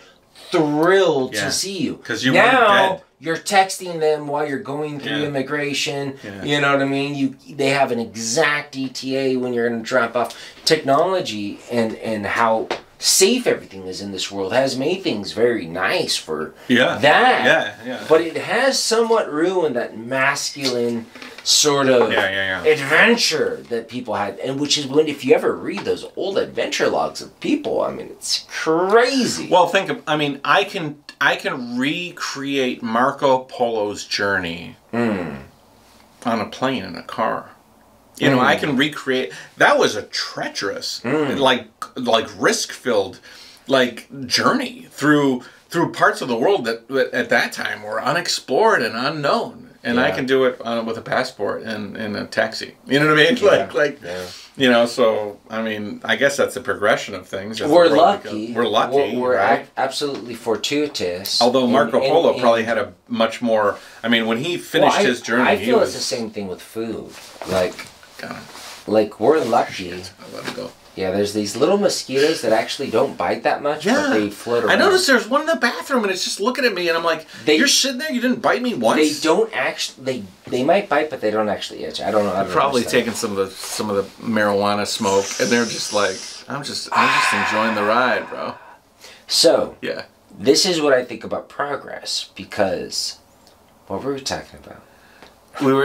thrilled to see you. Because you weren't dead. You're texting them while you're going through immigration. Yeah. You know what I mean? They have an exact ETA when you're going to drop off. Technology and how safe everything is in this world has made things very nice for that. Yeah. But it has somewhat ruined that masculine sort of adventure that people had, and which is when, if you ever read those old adventure logs of people, I mean, it's crazy. Well, I can recreate Marco Polo's journey on a plane in a car. You know, I can recreate. That was a treacherous, like risk-filled, like journey through parts of the world that at that time were unexplored and unknown. And I can do it with a passport and a taxi. You know what I mean? You know. So I mean, I guess that's the progression of things. We're lucky. We're lucky. We're right? absolutely fortuitous. Although Marco Polo probably had a much more. I mean, when he finished his journey, I feel it's the same thing with food. Like we're lucky. I let him go. Yeah, there's these little mosquitoes that actually don't bite that much, but they float around. I noticed there's one in the bathroom, and it's just looking at me, and I'm like, you're sitting there, you didn't bite me once? They don't actually, they might bite, but they don't actually itch. I don't know. They're probably taking some of the marijuana smoke, and they're just like, I'm just enjoying the ride, bro. So, this is what I think about progress, because, what were we talking about? You're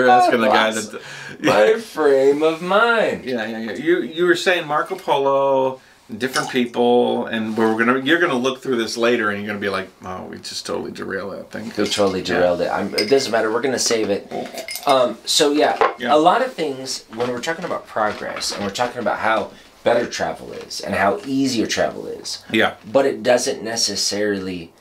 asking the guy that. My frame of mind. Yeah. You were saying Marco Polo, different people, and you're gonna look through this later, and you're gonna be like, oh, we just totally derailed that thing. We totally derailed it. It doesn't matter. We're gonna save it. So a lot of things when we're talking about progress, and we're talking about how better travel is and how easier travel is. Yeah. But it doesn't necessarily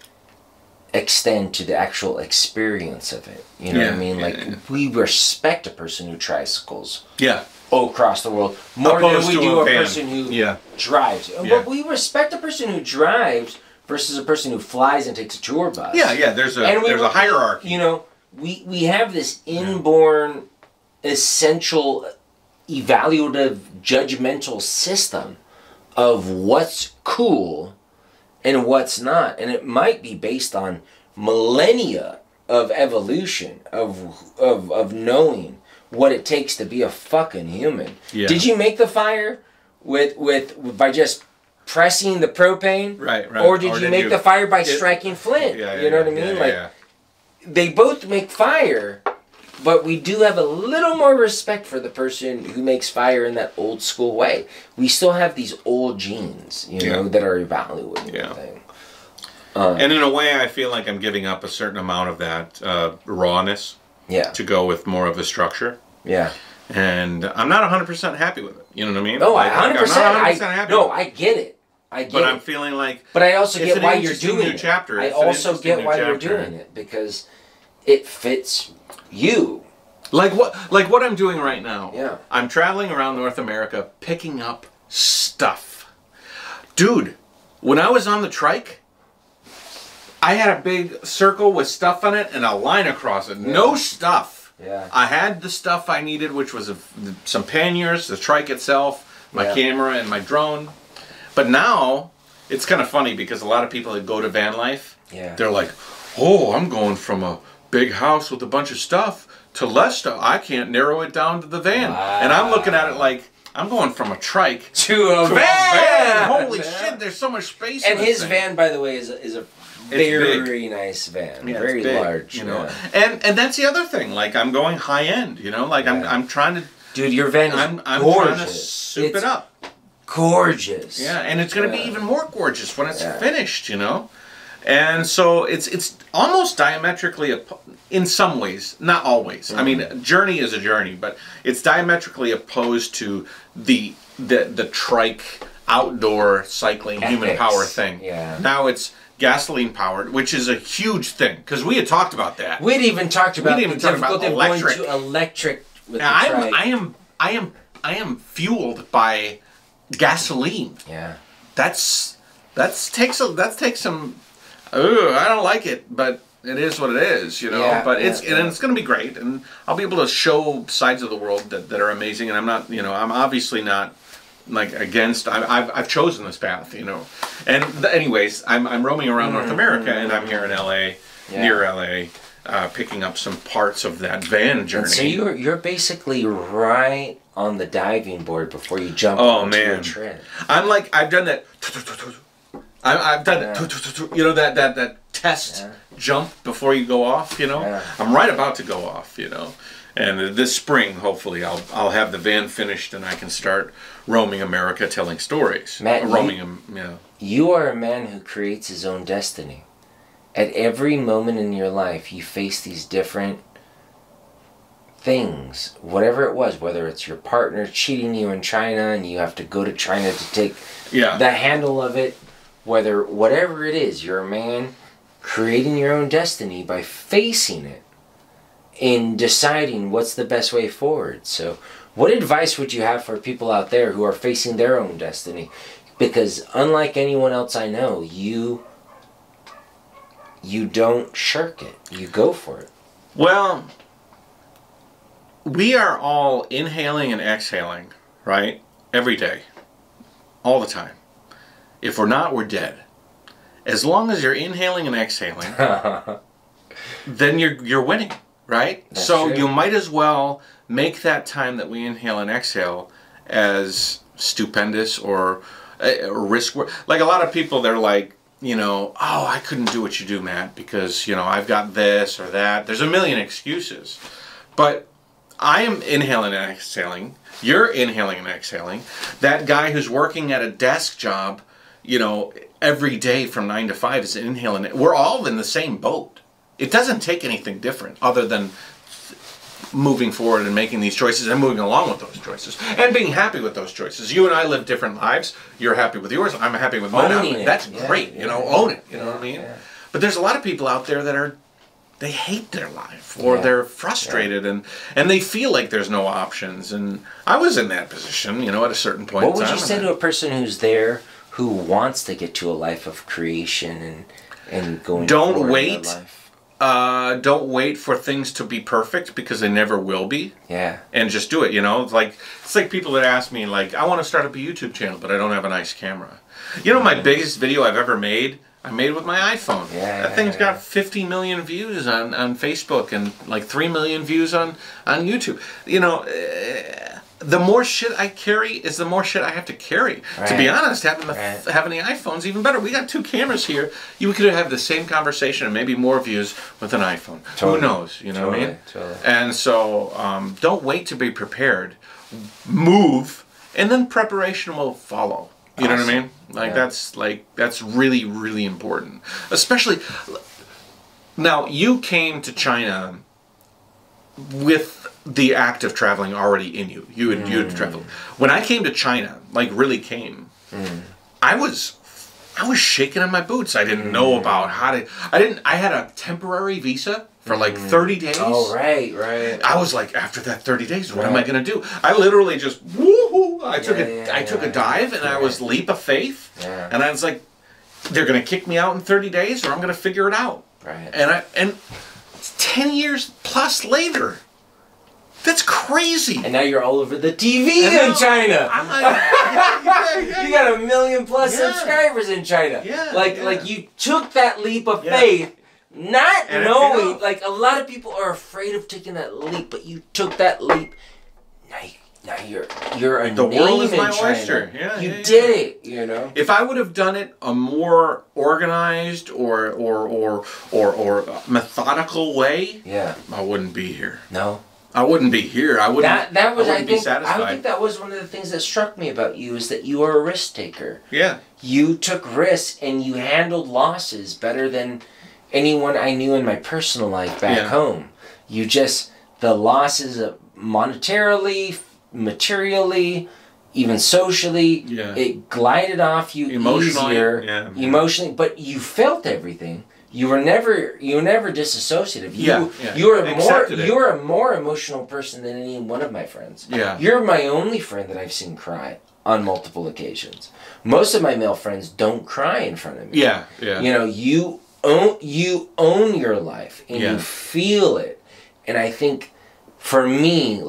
extend to the actual experience of it. You know what I mean? Like, we respect a person who tricycles across the world more than we do a person who drives. But we respect a person who drives versus a person who flies and takes a tour bus. Yeah, there's a hierarchy. You know, we have this inborn, essential, evaluative, judgmental system of what's cool and what's not. And it might be based on millennia of evolution, of knowing what it takes to be a fucking human. Yeah. Did you make the fire by just pressing the propane? Right. Or did you make the fire by striking flint? You know what I mean? They both make fire, but we do have a little more respect for the person who makes fire in that old school way. We still have these old genes, you know, that are evaluating everything. And in a way, I feel like I'm giving up a certain amount of that rawness to go with more of the structure. Yeah. And I'm not 100% happy with it. You know what I mean? No, like, 100%. I'm not 100% happy with it. I get it. But I'm feeling like... But I also get why you're doing it. Chapter. I also get why you're doing it. Because it fits you. Like what I'm doing right now. Yeah. I'm traveling around North America picking up stuff. Dude, when I was on the trike, I had a big circle with stuff on it and a line across it. Yeah. No stuff. Yeah. I had the stuff I needed, which was some panniers, the trike itself, my camera, and my drone. But now, it's kind of funny because a lot of people that go to van life, they're like, oh, I'm going from a big house with a bunch of stuff to less stuff. I can't narrow it down to the van. Wow. And I'm looking at it like, I'm going from a trike to a van. Holy shit, there's so much space and in his thing. van, by the way, is a very nice van. Yeah, very big, large. You know? And that's the other thing. Like, I'm going high end, you know? Like, I'm trying to... Dude, your van is I'm gorgeous. Trying to soup it up. Gorgeous. Yeah, and it's going to be even more gorgeous when it's finished, you know? And so it's almost diametrically, in some ways, not always. I mean, journey is a journey, but it's diametrically opposed to the trike outdoor cycling human power thing. Yeah. Now it's gasoline powered, which is a huge thing because we had talked about that. We'd even talked about the difficulty of going to electric with the trike. I am fueled by gasoline. Yeah. That takes some. I don't like it, but it is what it is, you know. Yeah, but it's going to be great, and I'll be able to show sides of the world that are amazing. And I'm not, you know, I'm obviously not like against. I've chosen this path, you know. And anyways, I'm roaming around North America, and I'm here in LA, near LA, picking up some parts of that van journey. And so you're basically right on the diving board before you jump onto the tread. I'm like, I've done that. I've done that. You know, that test jump before you go off. You know, I'm right about to go off. You know, and this spring, hopefully, I'll have the van finished and I can start roaming America, telling stories. Matt, roaming you are a man who creates his own destiny. At every moment in your life, you face these different things, whatever it was, whether it's your partner cheating you in China and you have to go to China to take the handle of it, whatever it is, you're a man creating your own destiny by facing it and deciding what's the best way forward. So what advice would you have for people out there who are facing their own destiny? Because unlike anyone else I know, you don't shirk it. You go for it. Well, we are all inhaling and exhaling, right? Every day. All the time. If we're not, we're dead. As long as you're inhaling and exhaling, then you're winning, right? That's so true. You might as well make that time that we inhale and exhale as stupendous or risk. Like a lot of people, they're like, you know, oh, I couldn't do what you do, Matt, because, you know, I've got this or that. There's a million excuses. But I am inhaling and exhaling. You're inhaling and exhaling. That guy who's working at a desk job, you know, every day from 9 to 5 is inhaling. We're all in the same boat. It doesn't take anything different other than moving forward and making these choices and moving along with those choices and being happy with those choices. You and I live different lives. You're happy with yours. I'm happy with mine. That's great. You know, own it. You know what I mean? Yeah. But there's a lot of people out there that they hate their life or they're frustrated and they feel like there's no options. And I was in that position, you know, at a certain point. What would you say to a person who's there who wants to get to a life of creation and going forward in their life? Don't wait for things to be perfect because they never will be. Yeah. And just do it, you know? It's like people that ask me, like, I want to start up a YouTube channel, but I don't have a nice camera. You know, my biggest video I've ever made, I made with my iPhone. Yeah. That thing's got 50 million views on Facebook and like 3 million views on YouTube. You know, the more shit I carry is the more shit I have to carry. Right. To be honest, having the iPhone's even better. We got 2 cameras here. You could have the same conversation and maybe more views with an iPhone. Totally. Who knows? You know what I mean? Totally. And so don't wait to be prepared. Move, and then preparation will follow. You know what I mean? That's really, really important. Especially now, you came to China with the act of traveling already in you. You had traveled. When I came to China, really came, I was shaking in my boots. I didn't know about how to. I had a temporary visa for 30 days. Oh, right. I was like, after that 30 days, what am I going to do? I literally just woohoo! I took a dive, and I was leap of faith, and I was like, they're going to kick me out in 30 days, or I'm going to figure it out. Right. And 10 years plus later. That's crazy. And now you're all over the TV in China. You got 1 million plus subscribers in China. Yeah, like you took that leap of faith, not knowing. Like a lot of people are afraid of taking that leap, but you took that leap. Now you're a the name world is in my China. oyster. Yeah, you did it. You know. If I would have done it a more organized or methodical way, I wouldn't be here. No. I wouldn't be here. I wouldn't. Be satisfied. I think that was one of the things that struck me about you is that you are a risk taker. Yeah. You took risks and you handled losses better than anyone I knew in my personal life back home. You just the losses monetarily, materially, even socially, it glided off you easier. Emotionally, but you felt everything. You were never disassociative. You're a more emotional person than any one of my friends. Yeah. You're my only friend that I've seen cry on multiple occasions. Most of my male friends don't cry in front of me. Yeah. You know, you own your life and you feel it. And I think for me,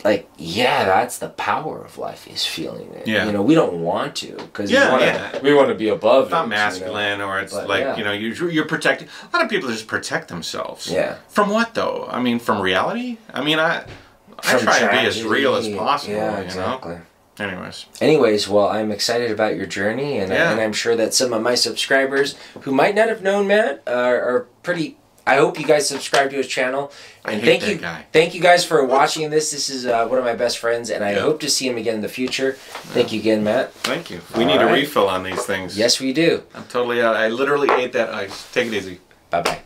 that's the power of life is feeling it. Yeah. You know, we don't want to because we want to be above. It's not masculine, or it's you're protecting. A lot of people just protect themselves. Yeah. From what though? I mean, from reality. I mean, I try to be as real as possible. Yeah, exactly. You know? Anyways, well, I'm excited about your journey, and I'm sure that some of my subscribers who might not have known Matt are pretty. I hope you guys subscribe to his channel. And thank you guys for watching this. This is one of my best friends, and I hope to see him again in the future. Thank you again, Matt. Thank you. We need a refill on these things. Yes, we do. I'm totally out. I literally ate that ice. Take it easy. Bye-bye.